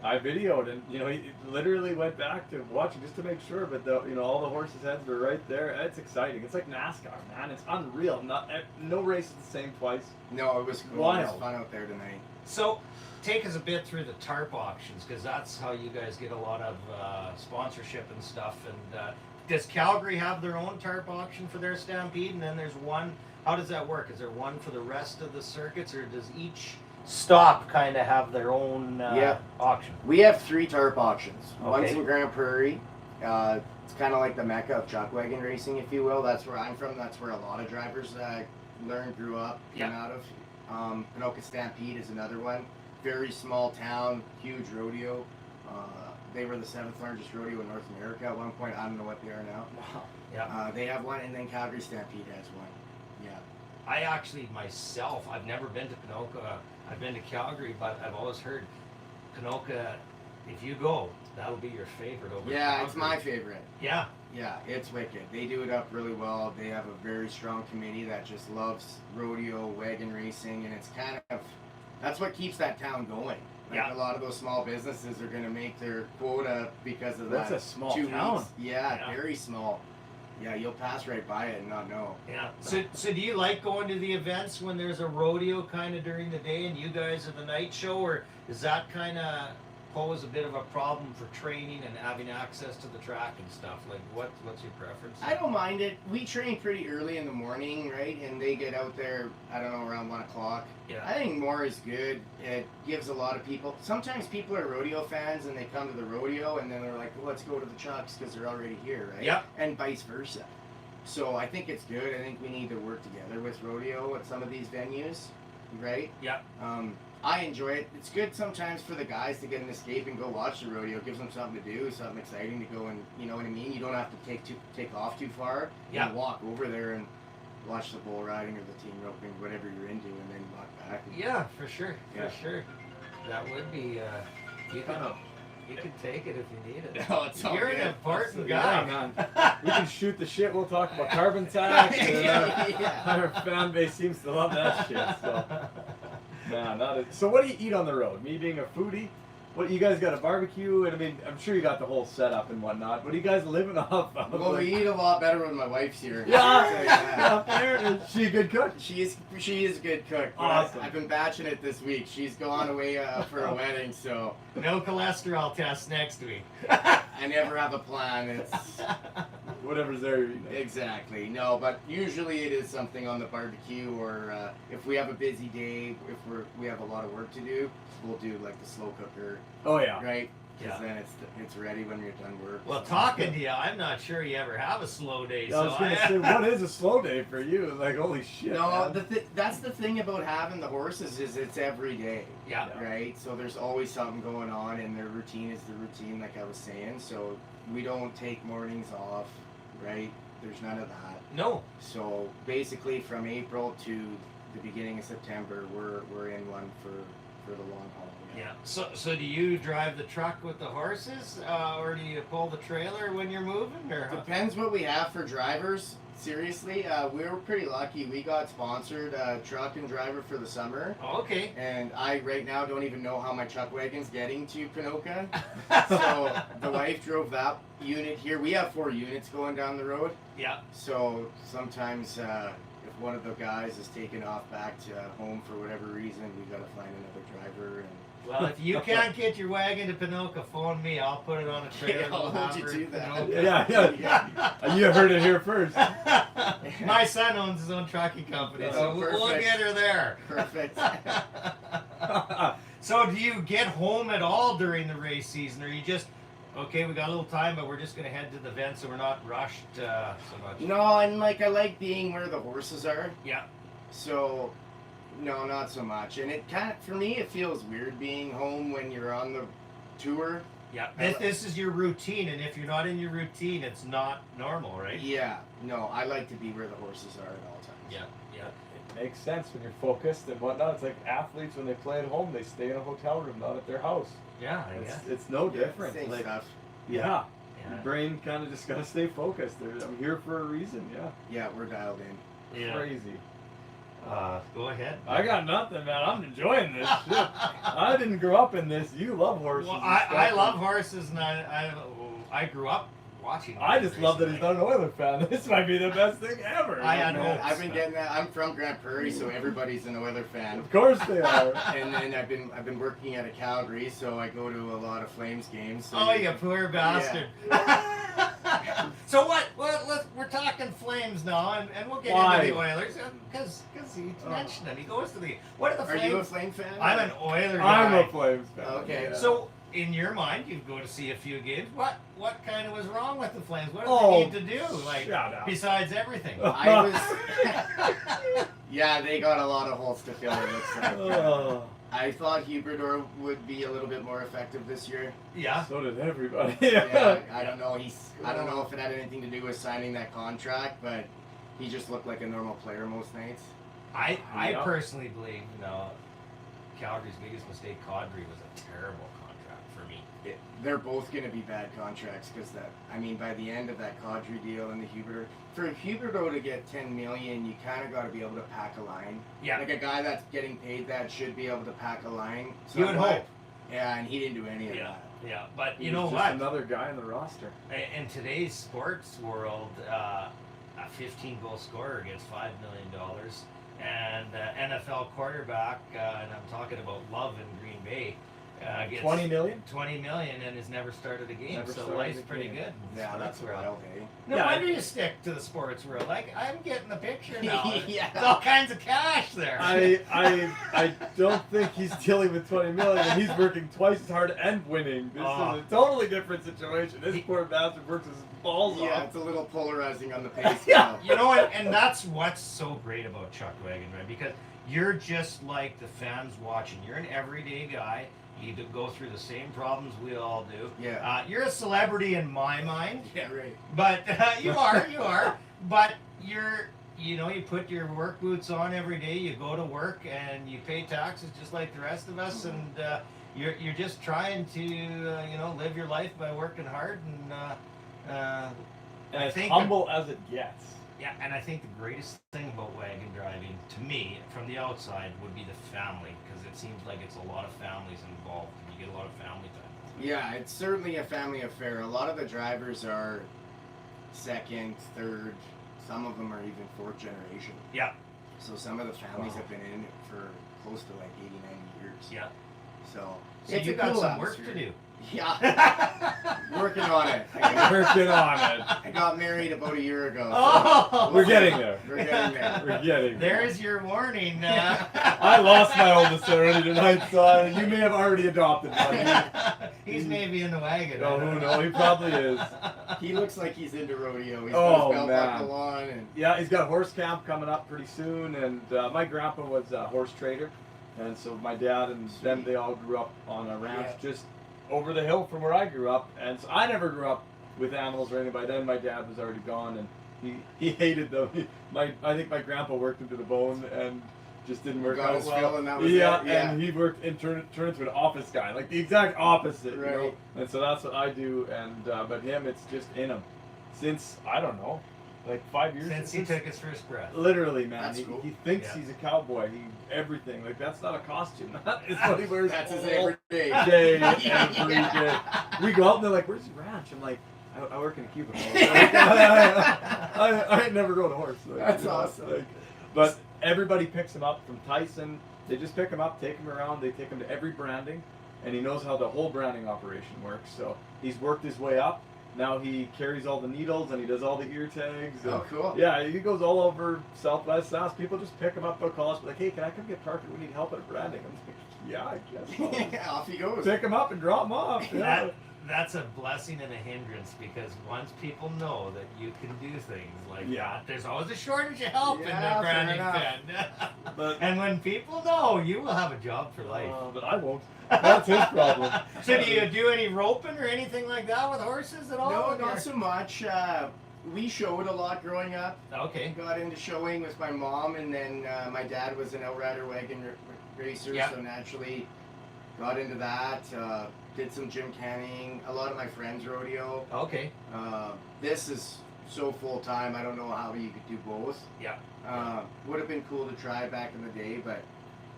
I videoed, and you know, he literally went back to watching just to make sure. But all the horses' heads were right there. It's exciting. It's like NASCAR, man. It's unreal. No race is the same twice. No, it was cool. It Wild. was fun out there tonight. So, take us a bit through the Tarp auctions, because that's how you guys get a lot of sponsorship and stuff. And does Calgary have their own Tarp auction for their Stampede? And then there's one. How does that work? Is there one for the rest of the circuits, or does each stop kind of have their own auction? We have 3 Tarp auctions. One's Okay. in Grand Prairie. It's kind of like the mecca of chuckwagon racing, if you will. That's where I'm from. That's where a lot of drivers grew up, came out of. Panoka Stampede is another one. Very small town, huge rodeo. They were the 7th largest rodeo in North America at one point. I don't know what they are now. Wow. Yeah. They have one, and then Calgary Stampede has one. Yeah. I actually myself, I've never been to Panoka. I've been to Calgary, but I've always heard Panoka. If you go, that'll be your favorite over. Yeah, Calgary. it's my favorite. Yeah. Yeah, it's wicked. They do it up really well. They have a very strong committee that just loves rodeo, wagon racing, and it's kind of, that's what keeps that town going. Like, Yeah. a lot of those small businesses are going to make their quota because of That's that. a small 2 town. weeks. Yeah, Yeah. very small. Yeah, you'll pass right by it and not know. Yeah. So do you like going to the events when there's a rodeo kind of during the day and you guys are the night show, or does that kind of pose a bit of a problem for training and having access to the track and stuff? Like, what's your preference? I don't mind it. We train pretty early in the morning, right? And they get out there, I don't know, around 1 o'clock. Yeah. I think more is good. It gives a lot of people. Sometimes people are rodeo fans and they come to the rodeo and then they're like, well, let's go to the chucks because they're already here, right? Yeah. And vice versa. So I think it's good. I think we need to work together with rodeo at some of these venues, right? Yeah. I enjoy it. It's good sometimes for the guys to get an escape and go watch the rodeo. It gives them something to do, something exciting to go and, you know what I mean? You don't have to take off too far. Yeah. You walk over there and watch the bull riding or the team roping, whatever you're into, and then walk back. And, Yeah, for sure. Yeah. For sure. That would be. You can take it if you need it. No, it's all You're good. an important Yeah, guy. man. We can shoot the shit. We'll talk about carbon tax. And, Yeah. Our fan base seems to love that shit. So, man, so what do you eat on the road? Me being a foodie, what you guys got a barbecue? And I mean, I'm sure you got the whole setup and whatnot. What are you guys living off of? Well, we eat a lot better when my wife's here. Yeah, Yeah. yeah. Is she a good cook? She is a good cook. But Awesome. I've been batching it this week. She's gone away for a wedding, so No cholesterol test next week. I never have a plan. It's Whatever's there, you're eating. exactly no, but usually it is something on the barbecue, or if we have a busy day, if we have a lot of work to do, we'll do like the slow cooker, Oh yeah. right? Because Yeah. then it's ready when you're done work. Well, so. talking to you, I'm not sure you ever have a slow day. I was So gonna say, what is a slow day for you? Like, holy shit. No, man. that's the thing about having the horses is it's every day. Yeah. Right? So there's always something going on, and their routine is the routine, like I was saying. So we don't take mornings off, right? There's none of that. No. So basically, from April to the beginning of September, we're in one for the long haul. Yeah. So do you drive the truck with the horses, or do you pull the trailer when you're moving, or? Depends what we have for drivers. Seriously, we were pretty lucky. We got sponsored truck and driver for the summer. Oh, okay. And I right now don't even know how my Chuckwagon's getting to Panoka. So the wife drove that unit here. We have 4 units going down the road. Yeah. So sometimes if one of the guys is taken off back to home for whatever reason, we got to find another driver. And Well, if you can't get your wagon to Pinoka, phone me. I'll put it on a trailer. Yeah, I'll We'll hold have you her to in that. Pinoka. Yeah. You heard it here first. My son owns his own trucking company, so Oh, we'll perfect. get her there. Perfect. So do you get home at all during the race season, or you just, okay, we got a little time, but we're just going to head to the event so we're not rushed so much? No, and like I like being where the horses are. Yeah. So, no, not so much. And it kind of, for me, it feels weird being home when you're on the tour. Yeah. This is your routine, and if you're not in your routine, it's not normal, right? Yeah, no, I like to be where the horses are at all times. Yeah. Yeah. It makes sense when you're focused and whatnot. It's like athletes when they play at home, they stay in a hotel room, not at their house. Yeah, I guess. It's no Yeah, different. same Like, stuff. yeah. Yeah. Your brain kind of just gotta stay focused. I'm here for a reason. Yeah. Yeah, we're dialed in. Yeah. Crazy. Go ahead. I got nothing, man. I'm enjoying this shit. I didn't grow up in this. You love horses. Well, and I stuff. love horses, and I grew up watching. I just love that he's racing. not an Oiler fan. This might be the best thing ever. I had Man. hopes. I've been getting that. I'm from Grand Prairie, so everybody's an Oiler fan. Of course they are. And then I've been working at a Calgary, so I go to a lot of Flames games. So Oh, you poor bastard. So what? Well, we're talking Flames now, and we'll get Why? into the Oilers because he mentioned them. He goes to the. What are the Are Flames? you a Flame fan? I'm an Oiler guy. I'm a Flames fan. Okay. Yeah. So, in your mind, you go to see a few games. What kind of was wrong with the Flames? What do Oh, they need to do? Like, shut up. besides everything. I was. Yeah, they got a lot of holes to fill. It looks like. Oh, I thought Huberdor would be a little bit more effective this year. Yeah. so did everybody. Yeah, I don't know. I don't know if it had anything to do with signing that contract, but he just looked like a normal player most nights. I Yeah. personally believe, Calgary's biggest mistake, Cadre, was a terrible contract for me. They're both going to be bad contracts because by the end of that Cadre deal and the Huberto, for Huberto to get $10 million, you kind of got to be able to pack a line. Yeah. Like a guy that's getting paid that should be able to pack a line. You would hope. Yeah, and he didn't do any of Yeah. that. Yeah. But He you know was just what? Another guy in the roster. In today's sports world, a 15-goal scorer gets $5 million, and NFL quarterback, and I'm talking about Love in Green Bay, gets 20 million? $20 million and has never started a game. Never so started life's a pretty game. good. in the Yeah, sports that's world. wild, hey? No Yeah, wonder you stick to the sports world. Like, I'm getting the picture now. Yeah. There's all kinds of cash there. I don't think he's dealing with 20 million. He's working twice as hard and winning. This Oh. is a totally different situation. This poor bastard works his balls Yeah, off. it's a little polarizing on the pace Yeah. scale. You know what? And that's what's so great about Chuckwagon, right? Because you're just like the fans watching. You're an everyday guy. You go through the same problems we all do. Yeah. You're a celebrity in my mind, Yeah, right. but you are. But you put your work boots on every day. You go to work and you pay taxes just like the rest of us, and you're just trying to live your life by working hard and. And I as think humble as it gets. Yeah, and I think the greatest thing about wagon driving, to me, from the outside, would be the family, because it seems like it's a lot of families involved, and you get a lot of family time. Yeah, it's certainly a family affair. A lot of the drivers are second, third, some of them are even fourth generation. Yeah, So some of the families Wow. have been in it for close to like 80, 90 years. yeah. So, So it's you a got cool some work to atmosphere. do. Yeah, working on it. Working on it. I got married about a year ago. so Oh, We're getting there. We're getting there. We're getting there. There's your warning. I lost my oldest already tonight, so you may have already adopted one. He's maybe in the wagon. Oh, who knows? He probably is. He looks like he's into rodeo. He's Oh, got his belt man. buckle on and Yeah, he's got a horse camp coming up pretty soon, and my grandpa was a horse trader, and so my dad and them, they all grew up on a ranch just over the hill from where I grew up, and so I never grew up with animals or anything. By then, my dad was already gone, and he hated them. I think my grandpa worked him to the bone, and just didn't work got out his well. fill and that was yeah, it. Yeah. and he worked and turned into an office guy, like the exact opposite, you know? Right. And so that's what I do, and but him, it's just in him. Since I don't know, like 5 years Since he took his first breath. Literally, man. That's He, cool. he thinks Yeah. he's a cowboy. Everything. Like, that's not a costume. That is what he wears that's his all everyday. day, Yeah. every day. We go out and they're like, "Where's your ranch?" I'm like, I work in a cubicle. I ain't never rode a horse. Like, That's you know, awesome. like, but everybody picks him up from Tyson They just pick him up, take him around. They take him to every branding, and he knows how the whole branding operation works. So he's worked his way up. Now he carries all the needles and he does all the ear tags. And, Oh, cool. Yeah, he goes all over Southwest South. People just pick him up, they'll call us, like, hey, can I come get Parker? We need help at branding. I'm like, yeah, I guess. Yeah, off he goes. Pick him up and drop him off. Yeah. That's a blessing and a hindrance, because once people know that you can do things like that, there's always a shortage of help in the branding pen. But, and when people know, you will have a job for life. but I won't. That's his problem. So do you do any roping or anything like that with horses at all? No, not so much. We showed a lot growing up. Okay. Got into showing with my mom, and then my dad was an outrider wagon racer, so naturally got into that. Did some gym canning. A lot of my friends rodeo. Okay. This is so full time. I don't know how you could do both. Yeah. Would have been cool to try back in the day, but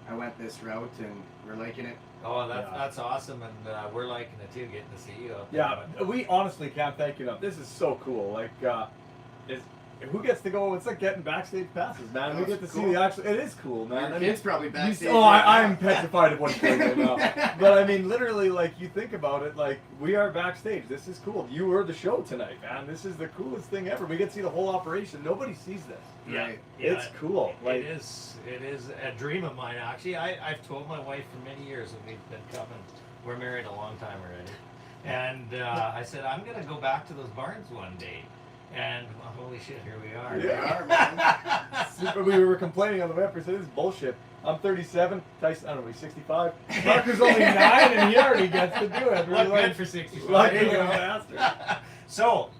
I went this route and we're liking it. Oh, that's awesome, and we're liking it too, getting to see you. Yeah, we honestly can't thank you enough. This is so cool. Like, who gets to go? It's like getting backstage passes, man. We get to see the actual. It is cool, man. Your kid's probably backstage. I'm petrified of what's going on now. But I mean, literally, like, you think about it, like, we are backstage. This is cool. You were the show tonight, man. This is the coolest thing ever. We get to see the whole operation. Nobody sees this. Yeah, Right. It's cool. Like, it is a dream of mine, actually. I've told my wife for many years that we've been coming. We're married a long time already, and I said I'm gonna go back to those barns one day. And holy shit, here we are. Yeah. Man. Super, we were complaining on the web. We said, this is bullshit. I'm 37. Tyson, I don't know, he's 65. Parker's only 9, and he already gets to do it. Look good for 65. Like a bastard. So,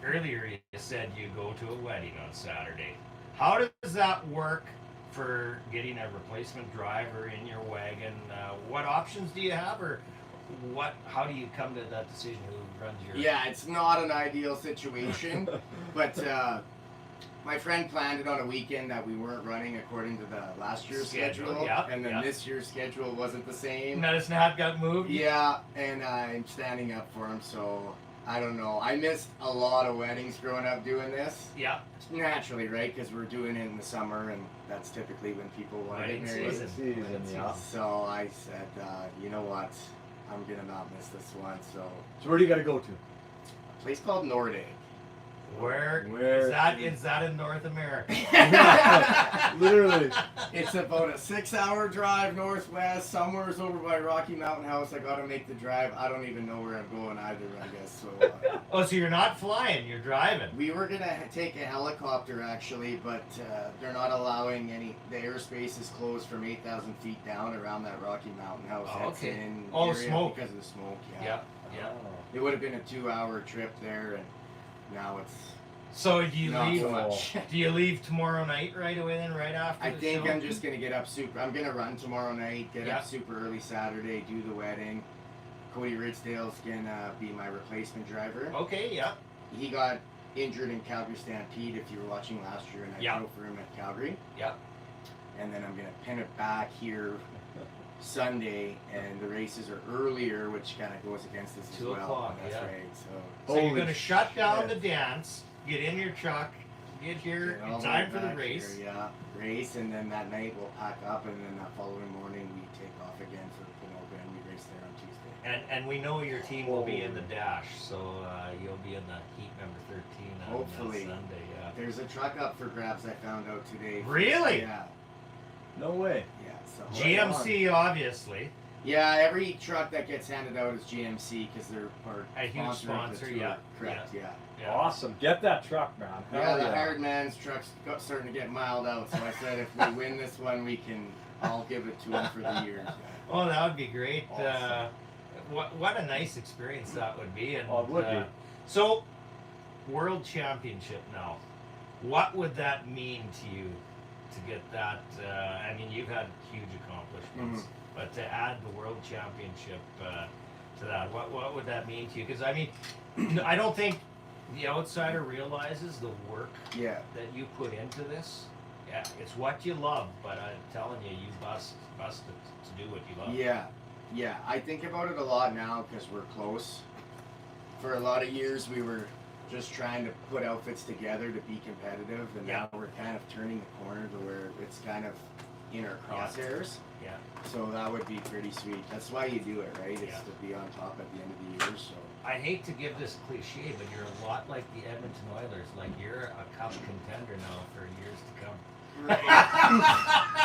earlier you said you go to a wedding on Saturday. How does that work for getting a replacement driver in your wagon? What options do you have, or how do you come to that decision who runs your... Yeah, it's not an ideal situation, but my friend planned it on a weekend that we weren't running according to the last year's schedule, and then this year's schedule wasn't the same. Medicine Hat got moved? Yeah, and I'm standing up for him, so I don't know. I missed a lot of weddings growing up doing this. Yeah. Naturally, right? Because we're doing it in the summer, and that's typically when people want to get married. Season, yeah. So I said, you know what? I'm gonna not miss this one. So where do you got to go to? a place called Nordig. Where is that in North America? Literally. It's about a 6-hour drive northwest. Somewhere's over by Rocky Mountain House. I gotta make the drive. I don't even know where I'm going either, I guess. So Oh, so you're not flying, you're driving. we were gonna take a helicopter actually, but they're not allowing any. The airspace is closed from 8,000 feet down around that Rocky Mountain House. Oh, That's okay. in Oh, area smoke. because of the smoke. Yeah, yeah. It would have been a 2-hour trip there, and now it's So do you not leave? so much. Do you leave tomorrow night right away? Then right after? I the think show? I'm just gonna get up super. I'm gonna run tomorrow night. Get Yeah. up super early Saturday. Do the wedding. Cody Ridgedale's gonna be my replacement driver. Okay, yeah. He got injured in Calgary Stampede. If you were watching last year, and I Yeah. drove for him at Calgary. Yeah. And then I'm gonna pin it back here Sunday, and the races are earlier, which kind of goes against this 2 as well. o'clock, That's yeah. right. So you're Holy gonna shut down shit. the dance, get in your truck, get here Get all in the time way for the back race. here, yeah, race, and then that night we'll pack up, and then that following morning we take off again for Pinoga, and we race there on Tuesday. And we know your team will be in the dash, so you'll be in the heat number 13 on Hopefully. Sunday. Yeah. There's a truck up for grabs I found out today. Really? Yeah. No way. Yeah. So GMC, obviously. Yeah, every truck that gets handed out is GMC because they're our A huge sponsor, of the tour. yeah. Correct. Yeah. Yeah. Awesome. Get that truck, man. Yeah, Hell the hired man's truck's starting to get miled out, so I said if we win this one, I'll give it to him for the years. Yeah. Oh, that would be great. Awesome. What a nice experience that would be. And, Oh, it would be. So, World Championship now. What would that mean to you to get that? I mean, you've had huge accomplishments, but to add the World Championship to that, what would that mean to you? Because I mean, I don't think the outsider realizes the work Yeah. that you put into this. Yeah, it's what you love, but I'm telling you, you busted to do what you love. Yeah. Yeah. I think about it a lot now because we're close. For a lot of years, we were just trying to put outfits together to be competitive, and Yeah. now we're kind of turning the corner to where it's kind of in our crosshairs. Yeah. So that would be pretty sweet. That's why you do it, right? It's Yeah. to be on top at the end of the year. So I hate to give this cliche, but you're a lot like the Edmonton Oilers. Like you're a cup contender now for years to come.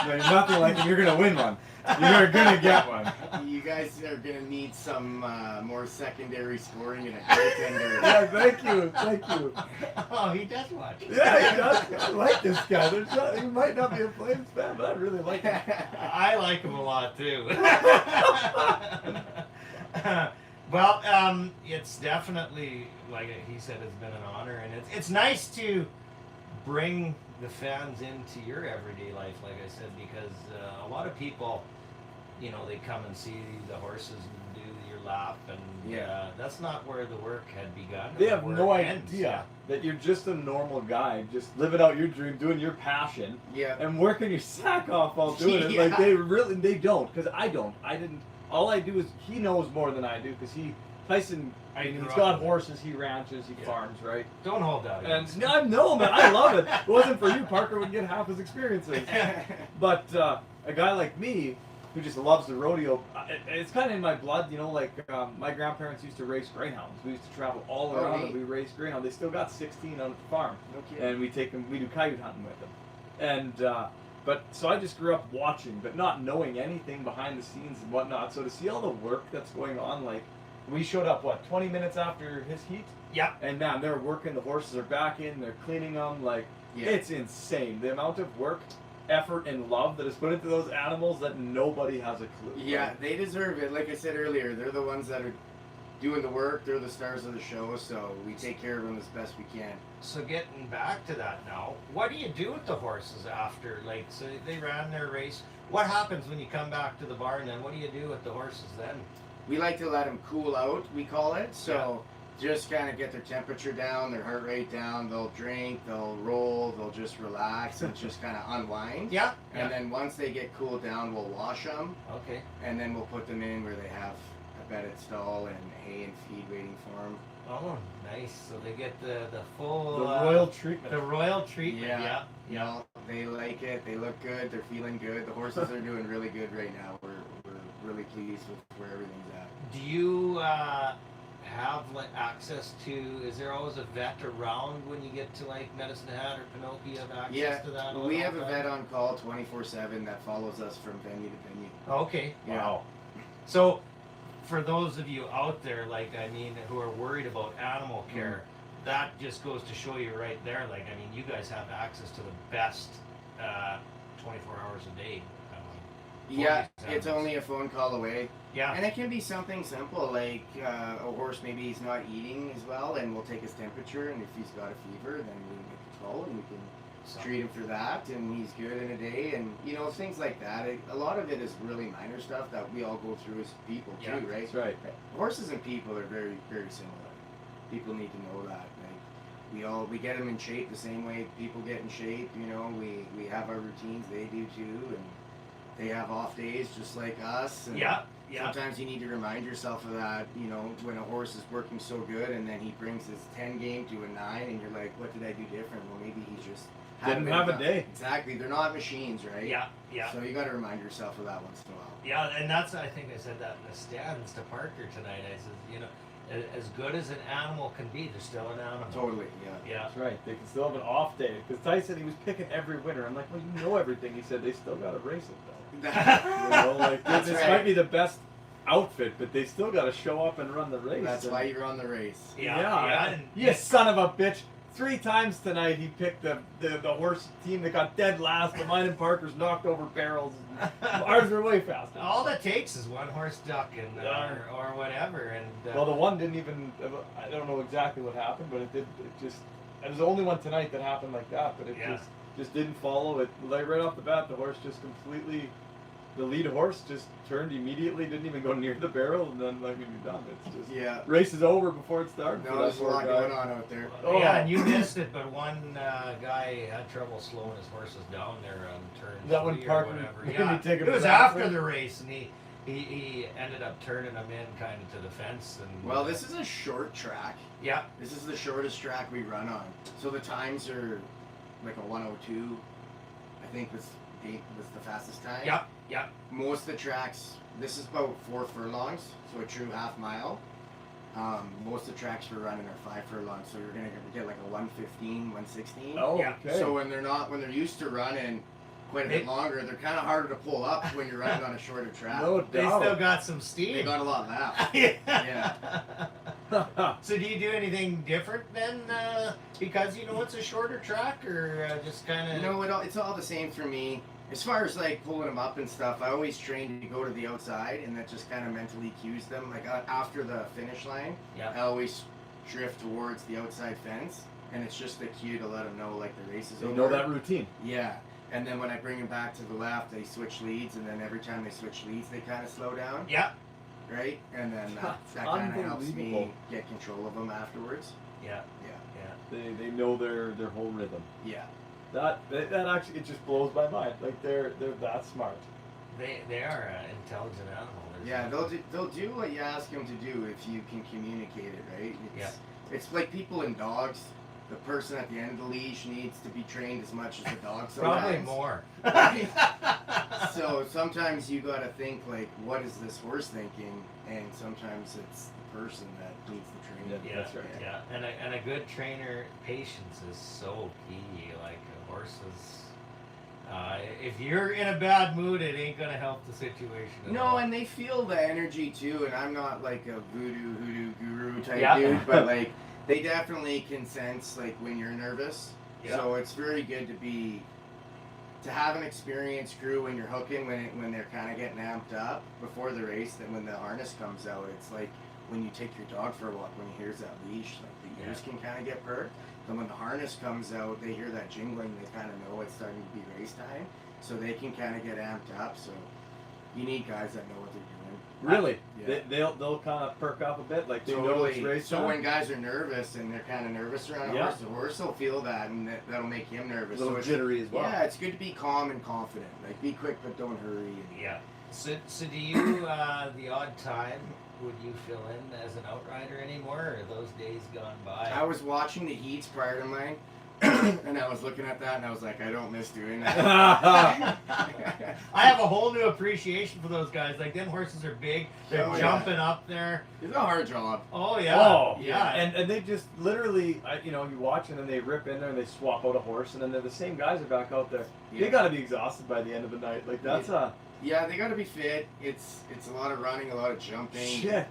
There's nothing like it. You're gonna win one. You're gonna get one. you guys are gonna need some more secondary scoring and a goaltender. Yeah, thank you. Oh, he does watch. Yeah, he does. I like this guy. He might not be a Flames fan, but I really like him. I like him a lot too. Well, it's definitely, like he said, it's been an honor, and it's nice to bring the fans into your everyday life, like I said, because a lot of people, you know, they come and see the horses and do your lap, and that's not where the work had begun. They have where no it ends. idea that you're just a normal guy, just living out your dream, doing your passion, Yeah. and working your sack off while doing it. Yeah. Like they don't, because I don't. I didn't. All I do is he knows more than I do, because Tyson. I mean, he's got horses, he ranches, he farms, right? Don't hold that And against him. no, man, I love it. If it wasn't for you, Parker would get half his experiences. But a guy like me, who just loves the rodeo, it's kind of in my blood, you know. Like my grandparents used to race greyhounds. We used to travel all around, and we raced greyhounds. They still got 16 on the farm, No kidding. and we take them. We do coyote hunting with them, and. But so I just grew up watching, but not knowing anything behind the scenes and whatnot. So to see all the work that's going on, like we showed up 20 minutes after his heat, Yeah. and man, they're working. The horses are back in. They're cleaning them. Like it's insane the amount of work, effort, and love that is put into those animals that nobody has a clue. Yeah, they deserve it. Like I said earlier, they're the ones that are doing the work. They're the stars of the show, so we take care of them as best we can. So getting back to that now, what do you do with the horses after? Like, so they ran their race. What happens when you come back to the barn then? What do you do with the horses then? We like to let them cool out, we call it. So just kind of get their temperature down, their heart rate down. They'll drink, they'll roll, they'll just relax and just kind of unwind. Yeah. And then once they get cooled down, we'll wash them. Okay. And then we'll put them in where they have a bedded stall and hay and feed waiting for them. Oh, nice. So they get the full The royal treatment. The royal treatment. Yeah. Yeah. No, they like it. They look good. They're feeling good. The horses are doing really good right now. We're really pleased with where everything's at. Do you have like access to? Is there always a vet around when you get to like Medicine Hat or Pinocchio? Have access to that? We have a vet on call 24/7 that follows us from venue to venue. Okay. Yeah. Wow. So, for those of you out there, like I mean, who are worried about animal care, that just goes to show you right there. Like I mean, you guys have access to the best 24 hours a day. Yeah, these it's animals. only a phone call away. Yeah. And it can be something simple like a horse maybe he's not eating as well, and we'll take his temperature, and if he's got a fever, then we can control and we can treat him for that, and he's good in a day, and you know, things like that. A lot of it is really minor stuff that we all go through as people too, Yeah, right? That's right. Horses and people are very, very similar. People need to know that. Like we get them in shape the same way people get in shape. You know, we have our routines. They do too, and they have off days just like us. And Yeah. sometimes you need to remind yourself of that. You know, when a horse is working so good, and then he brings his 10 game to a 9, and you're like, what did I do different? Well, maybe he just Didn't have a day. Exactly. They're not machines, right? Yeah. Yeah. So you got to remind yourself of that once in a while. Yeah, and that's, I think I said that in the stands to Parker tonight. I said, you know, as good as an animal can be, they're still an animal. Totally. Yeah. Yeah. That's right. They can still have an off day. Because Tyson, he was picking every winner. I'm like, well, you know everything. He said they still got to race it though. You know, like That's this right. might be the best outfit, but they still got to show up and run the race. That's And- why you're on the race. Yeah. And You son of a bitch. 3 times tonight he picked the horse team that got dead last. But mine and Parker's knocked over barrels. Ours were way faster. all that takes is one horse duck and or whatever. And Well, the one didn't even. I don't know exactly what happened, but it did. It was the only one tonight that happened like that. But it just didn't follow it. Like right off the bat, the horse just completely. The lead horse just turned immediately, didn't even go near the barrel, and then like when you're done, it's just race is over before it started. No, there's a lot going on out there. Oh. yeah, and you missed it, but one guy had trouble slowing his horses down there on turn That one 3 or Parker whatever. made Yeah, me take him it was back after there. the race, and he ended up turning them in kind of to the fence. And Well, this is a short track. yeah, This is the shortest track we run on. So the times are like a 102. I think was the fastest time. Yep. Most of the tracks, this is about 4 furlongs, so a true half mile. Most of the tracks we're running are 5 furlongs, so you're gonna get like a 115, 116. Oh, Yeah. okay. So when they're used to running quite a bit longer, they're kind of harder to pull up when you're running on a shorter track. No They doubt. still got some steam. They got a lot left. Yeah. So do you do anything different then because you know it's a shorter track, or just kind of? You know, it's all the same for me. As far as like pulling them up and stuff, I always train to go to the outside, and that just kind of mentally cues them. Like after the finish line, I always drift towards the outside fence, and it's just a cue to let them know like the race is You over. know that routine. Yeah. And then when I bring them back to the left, they switch leads, and then every time they switch leads, they kind of slow down. Yeah. Right? And then that kind of helps me get control of them afterwards. Yeah. They know their whole rhythm. Yeah. That actually, it just blows my mind. Like they're that smart. They are an intelligent animal. Yeah, they'll do what you ask them to do if you can communicate it, right? It's like people and dogs. The person at the end of the leash needs to be trained as much as the dog sometimes. Probably more. So sometimes you gotta think like, what is this horse thinking? And sometimes it's the person that needs the training. Yeah, That's right. Yeah, and a good trainer, patience is so key. Like horses, if you're in a bad mood, it ain't gonna help the situation. At all. And they feel the energy too. And I'm not like a hoodoo guru type Yeah. dude, but like they definitely can sense like when you're nervous. Yeah. So it's very good to have an experienced crew when you're hooking when they're kind of getting amped up before the race. Then when the harness comes out, it's like when you take your dog for a walk, when he hears that leash, like the ears can kind of get perked. Then when the harness comes out, they hear that jingling, they kind of know it's starting to be race time, so they can kind of get amped up. So you need guys that know what they're doing. Really? Yeah. They'll kind of perk up a bit, like they know it's race So time? when guys are nervous and they're kind of nervous around a horse, the horse will feel that, and that'll make him nervous. A little jittery as well. Yeah, it's good to be calm and confident. Like be quick but don't hurry. Yeah. So do you the odd time would you fill in as an outrider anymore, or are those days gone by? I was watching the heats prior to mine, and I was looking at that, and I was like, I don't miss doing that. I have a whole new appreciation for those guys. Like them horses are big. They're jumping up there. It's a hard job. Oh yeah. Oh yeah. And they just literally, you watch and then they rip in there and they swap out a horse, and then they're the same guys are back out there. Yeah. They got to be exhausted by the end of the night. Like that's Yeah, they got to be fit. It's a lot of running, a lot of jumping. shit.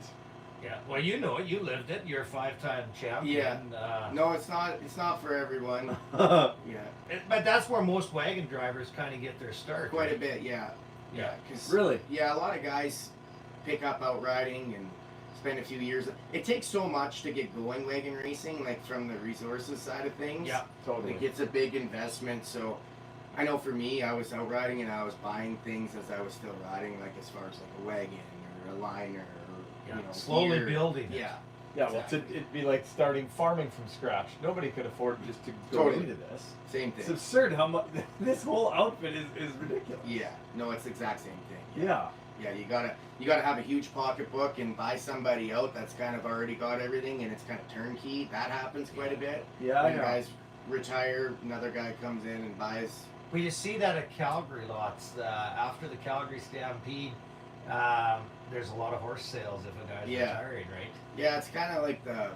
Yeah. Well, you know it. You lived it. You're a 5-time champion. Yeah. No, it's not for everyone. Yeah. But that's where most wagon drivers kind of get their start. Quite a right? bit, yeah. Yeah. Cause, Really? Yeah, a lot of guys pick up out riding and spend a few years. It takes so much to get going wagon racing, like from the resources side of things. Yeah. Totally. Like it's a big investment. So I know for me, I was out riding and I was buying things as I was still riding, like as far as like a wagon or a liner or Slowly gear. building it. Yeah. Yeah, well, it'd be like starting farming from scratch. Nobody could afford just to go Totally. into this. Same It's thing. absurd how much this whole outfit is ridiculous. Yeah. No, it's the exact same thing. Yeah. Yeah, you gotta have a huge pocketbook and buy somebody out that's kind of already got everything and it's kind of turnkey. That happens quite a bit. Yeah, When yeah. guys retire, another guy comes in and buys. Well, you see that at Calgary lots. After the Calgary Stampede, there's a lot of horse sales if a guy's retiring, right? Yeah, it's kind of like the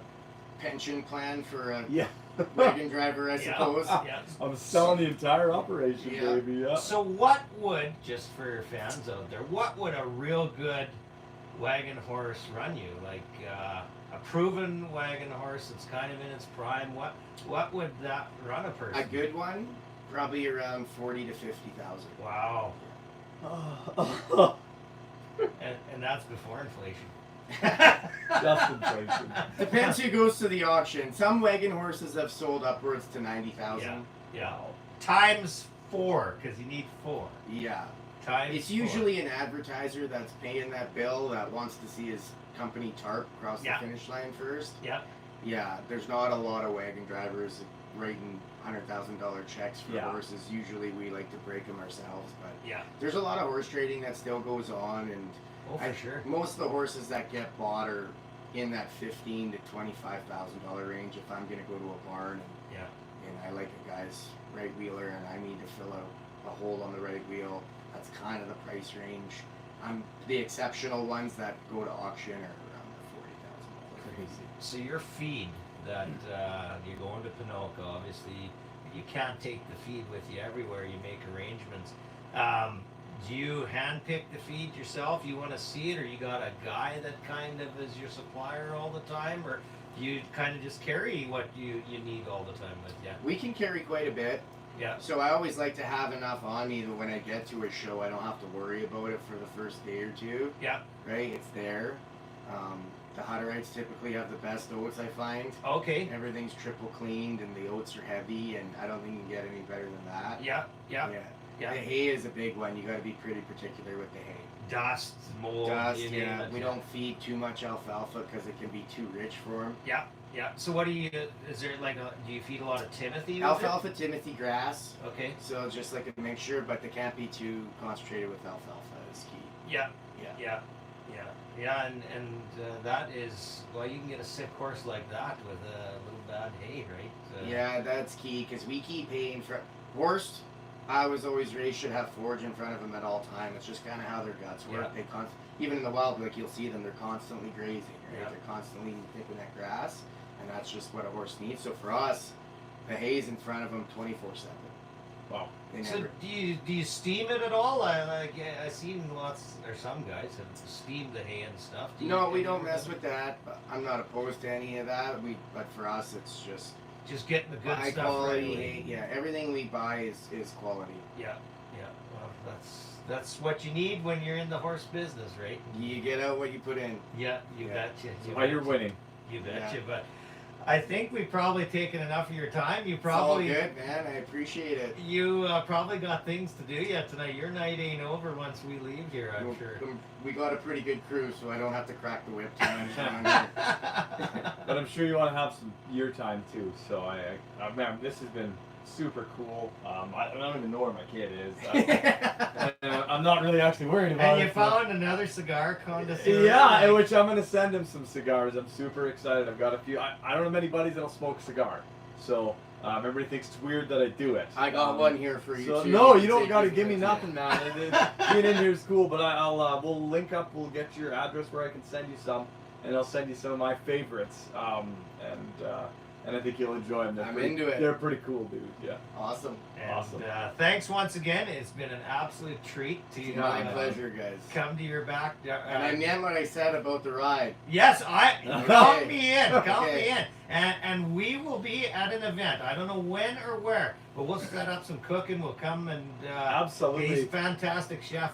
pension plan for a Yeah. wagon driver, I suppose. Yeah. I'm selling the entire operation, Yeah. baby. Yeah. So what would, just for fans out there, what would a real good wagon horse run you? Like a proven wagon horse that's kind of in its prime. What would that run a person? A good one, probably around 40 to 50,000. Wow. And that's before inflation. Just inflation. Depends who goes to the auction. Some wagon horses have sold upwards to 90,000. Yeah. Times 4, because you need 4. Yeah. Times It's 4. usually an advertiser that's paying that bill that wants to see his company Tarp cross the finish line first. Yeah. Yeah, there's not a lot of wagon drivers writing $100,000 checks for horses. Usually we like to break them ourselves, but there's a lot of horse trading that still goes on, and for sure. Most of the horses that get bought are in that $15,000 to $25,000 range. If I'm gonna go to a barn and I like a guy's right wheeler and I need to fill out a hole on the right wheel. That's kind of the price range. The exceptional ones that go to auction are around the $40,000. Crazy. So your feed that you're going to Pinoca, obviously you can't take the feed with you everywhere. You make arrangements. Do you hand pick the feed yourself? You want to see it, or you got a guy that kind of is your supplier all the time, or do you kind of just carry what you need all the time with you? We can carry quite a bit. Yeah. So I always like to have enough on me that when I get to a show, I don't have to worry about it for the first day or two. Yeah. Right? It's there. The Hutterites typically have the best oats, I find. Okay. Everything's triple cleaned and the oats are heavy, and I don't think you can get any better than that. Yeah. Yeah. Yeah. The hay is a big one. You got to be pretty particular with the hay. Dust, mold. Dust, you name yeah. it, We don't feed too much alfalfa because it can be too rich for them. Yeah. Yeah. So what do you? Is there like do you feed a lot of Timothy? With Alfalfa, Timothy, grass. it? Okay. So just like a mixture, but they can't be too concentrated with alfalfa is key. Yeah. Yeah. Yeah. Yeah. Yeah. And that is, well, you can get a sick horse like that with a little bad hay, right? Yeah, that's key because we keep hay in front. Horse, I was always raised should have forage in front of them at all time. It's just kind of how their guts work. Yeah. They even in the wild, like you'll see them, they're constantly grazing, right? Yeah. They're constantly picking that grass, and that's just what a horse needs. So for us, the hay's in front of them 24/7. Wow. They So never. do you steam it at all? I seen lots, or some guys have steamed the hay and stuff. Do you- No, have we you don't ever mess done- with that. But I'm not opposed to any of that. But for us, it's just Just getting the good high stuff quality right away. hay. Yeah, everything we buy is quality. Yeah, yeah. Well, that's what you need when you're in the horse business, right? You get out what you put in. Yeah, you Yeah. betcha. That's why you're winning. You Yeah. betcha. But I think we've probably taken enough of your time. You It's all probably good, man. I appreciate it. you probably got things to do yet tonight. Your night ain't over once we leave here, I'm Well, sure. We got a pretty good crew, so I don't have to crack the whip too much down here. But I'm sure you want to have some your time too. So man, this has been super cool. I don't even know where my kid is. I'm not really actually worried about And it. you found another cigar connoisseur. Yeah, in like- which I'm gonna send him some cigars. I'm super excited. I've got a few. I don't have many buddies that'll smoke a cigar, so everybody thinks it's weird that I do it. I got one here for you So too. no, can you don't take got to it give me with you. nothing, man. Being in here is cool, but I'll we'll link up. We'll get your address where I can send you some, and I'll send you some of my favorites. And I think you'll enjoy them. I'm into it. They're pretty cool, dude. Yeah. Awesome. And, Awesome. Thanks once again. It's been an absolute treat to My pleasure, guys. come to your back. And I meant what I said about the ride. Yes, count me in. Count Okay. me in. And we will be at an event. I don't know when or where, but we'll set up some cooking. We'll come and Absolutely. he's a fantastic chef.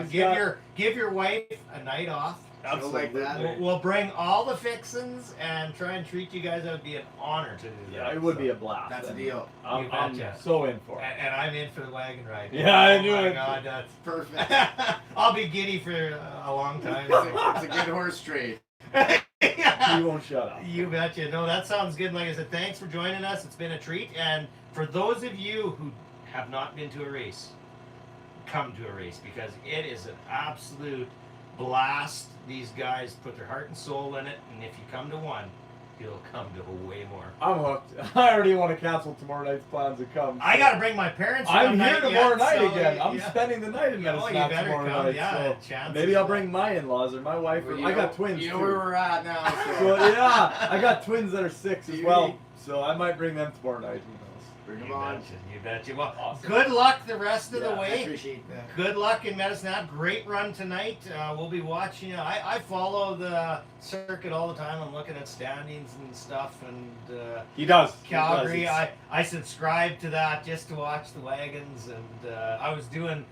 He's Give your wife a night off. Absolutely. like that. We'll bring all the fixins and try and treat you guys. That would be an honor to do that. Yeah, it would be So- a blast. That's a And deal. You I'm betcha. so in for it. And I'm in for the wagon ride. Yeah, I knew Oh my it. God, that's Perfect. I'll be giddy for a long time. It's a good horse trade. Yeah. You won't shut up. You betcha. No, that sounds good. Like I said, thanks for joining us. It's been a treat. And for those of you who have not been to a race, come to a race because it is an absolute blast. These guys put their heart and soul in it. And if you come to one, you'll come to way more. I'm hooked. I already want to cancel tomorrow night's plans to come. I got to bring my parents. I'm one here night tomorrow yet, night so, again. I'm yeah. spending the night in Oh, Medicine you better tomorrow come. night. Yeah, So Chanse maybe is I'll like- bring my in-laws or my wife. Well, Or, you I know- got twins You know too. where we're at now. So So yeah, I got twins that are 6 as You well. need- So I might bring them tomorrow night. Who knows? bring You them on. betcha. You betcha. Well, Awesome. good luck the rest of the Yeah, I way. appreciate that. Good luck in Medicine Hat. Great run tonight. We'll be watching. I follow the circuit all the time. I'm looking at standings and stuff. And He does. He Calgary, does. I subscribe to that just to watch the wagons. And I was doing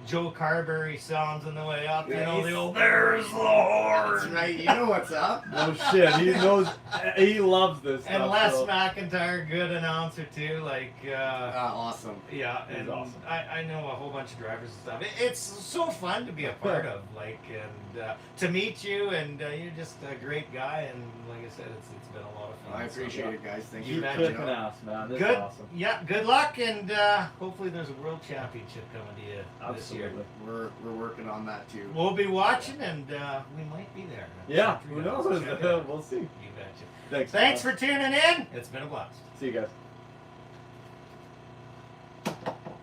Joe Carberry songs on the way up. Yeah, You know, he's- the old "There's the horse." That's right. You know what's up. No shit. He knows. He loves this And stuff. Les so. McIntyre, good anannouncer too. Like. Awesome. Yeah, He's and awesome. I know a whole bunch of drivers and stuff. It's so fun to be a part of, like, and to meet you, and you're just a great guy, and like I said, it's been a lot of fun. I So, appreciate it, guys. Thank You you. Keep bet, kicking Joe. ass, man. This Good, is awesome. yeah, good luck, and hopefully there's a world championship coming to you this year. Absolutely. We're working on that too. We'll be watching, and we might be there. Yeah. Check it Who out. knows? Check it out. We'll see. You betcha. Thanks. Thanks man. for tuning in. It's been a blast. See you guys.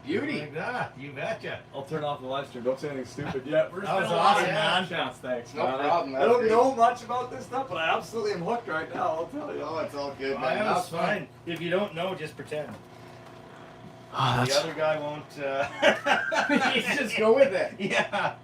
Beauty. Like that, you betcha. I'll turn off the live stream. Don't say anything stupid yet. We're That was spending a lot of awesome, man. Chance, thanks. No man. problem, I that's don't great. know much about this stuff, but I absolutely am hooked right now. I'll tell you. Oh, it's all good, Oh, man. that That was fine. If you don't know, just pretend. Oh, The other guy won't. You just go with it. Yeah.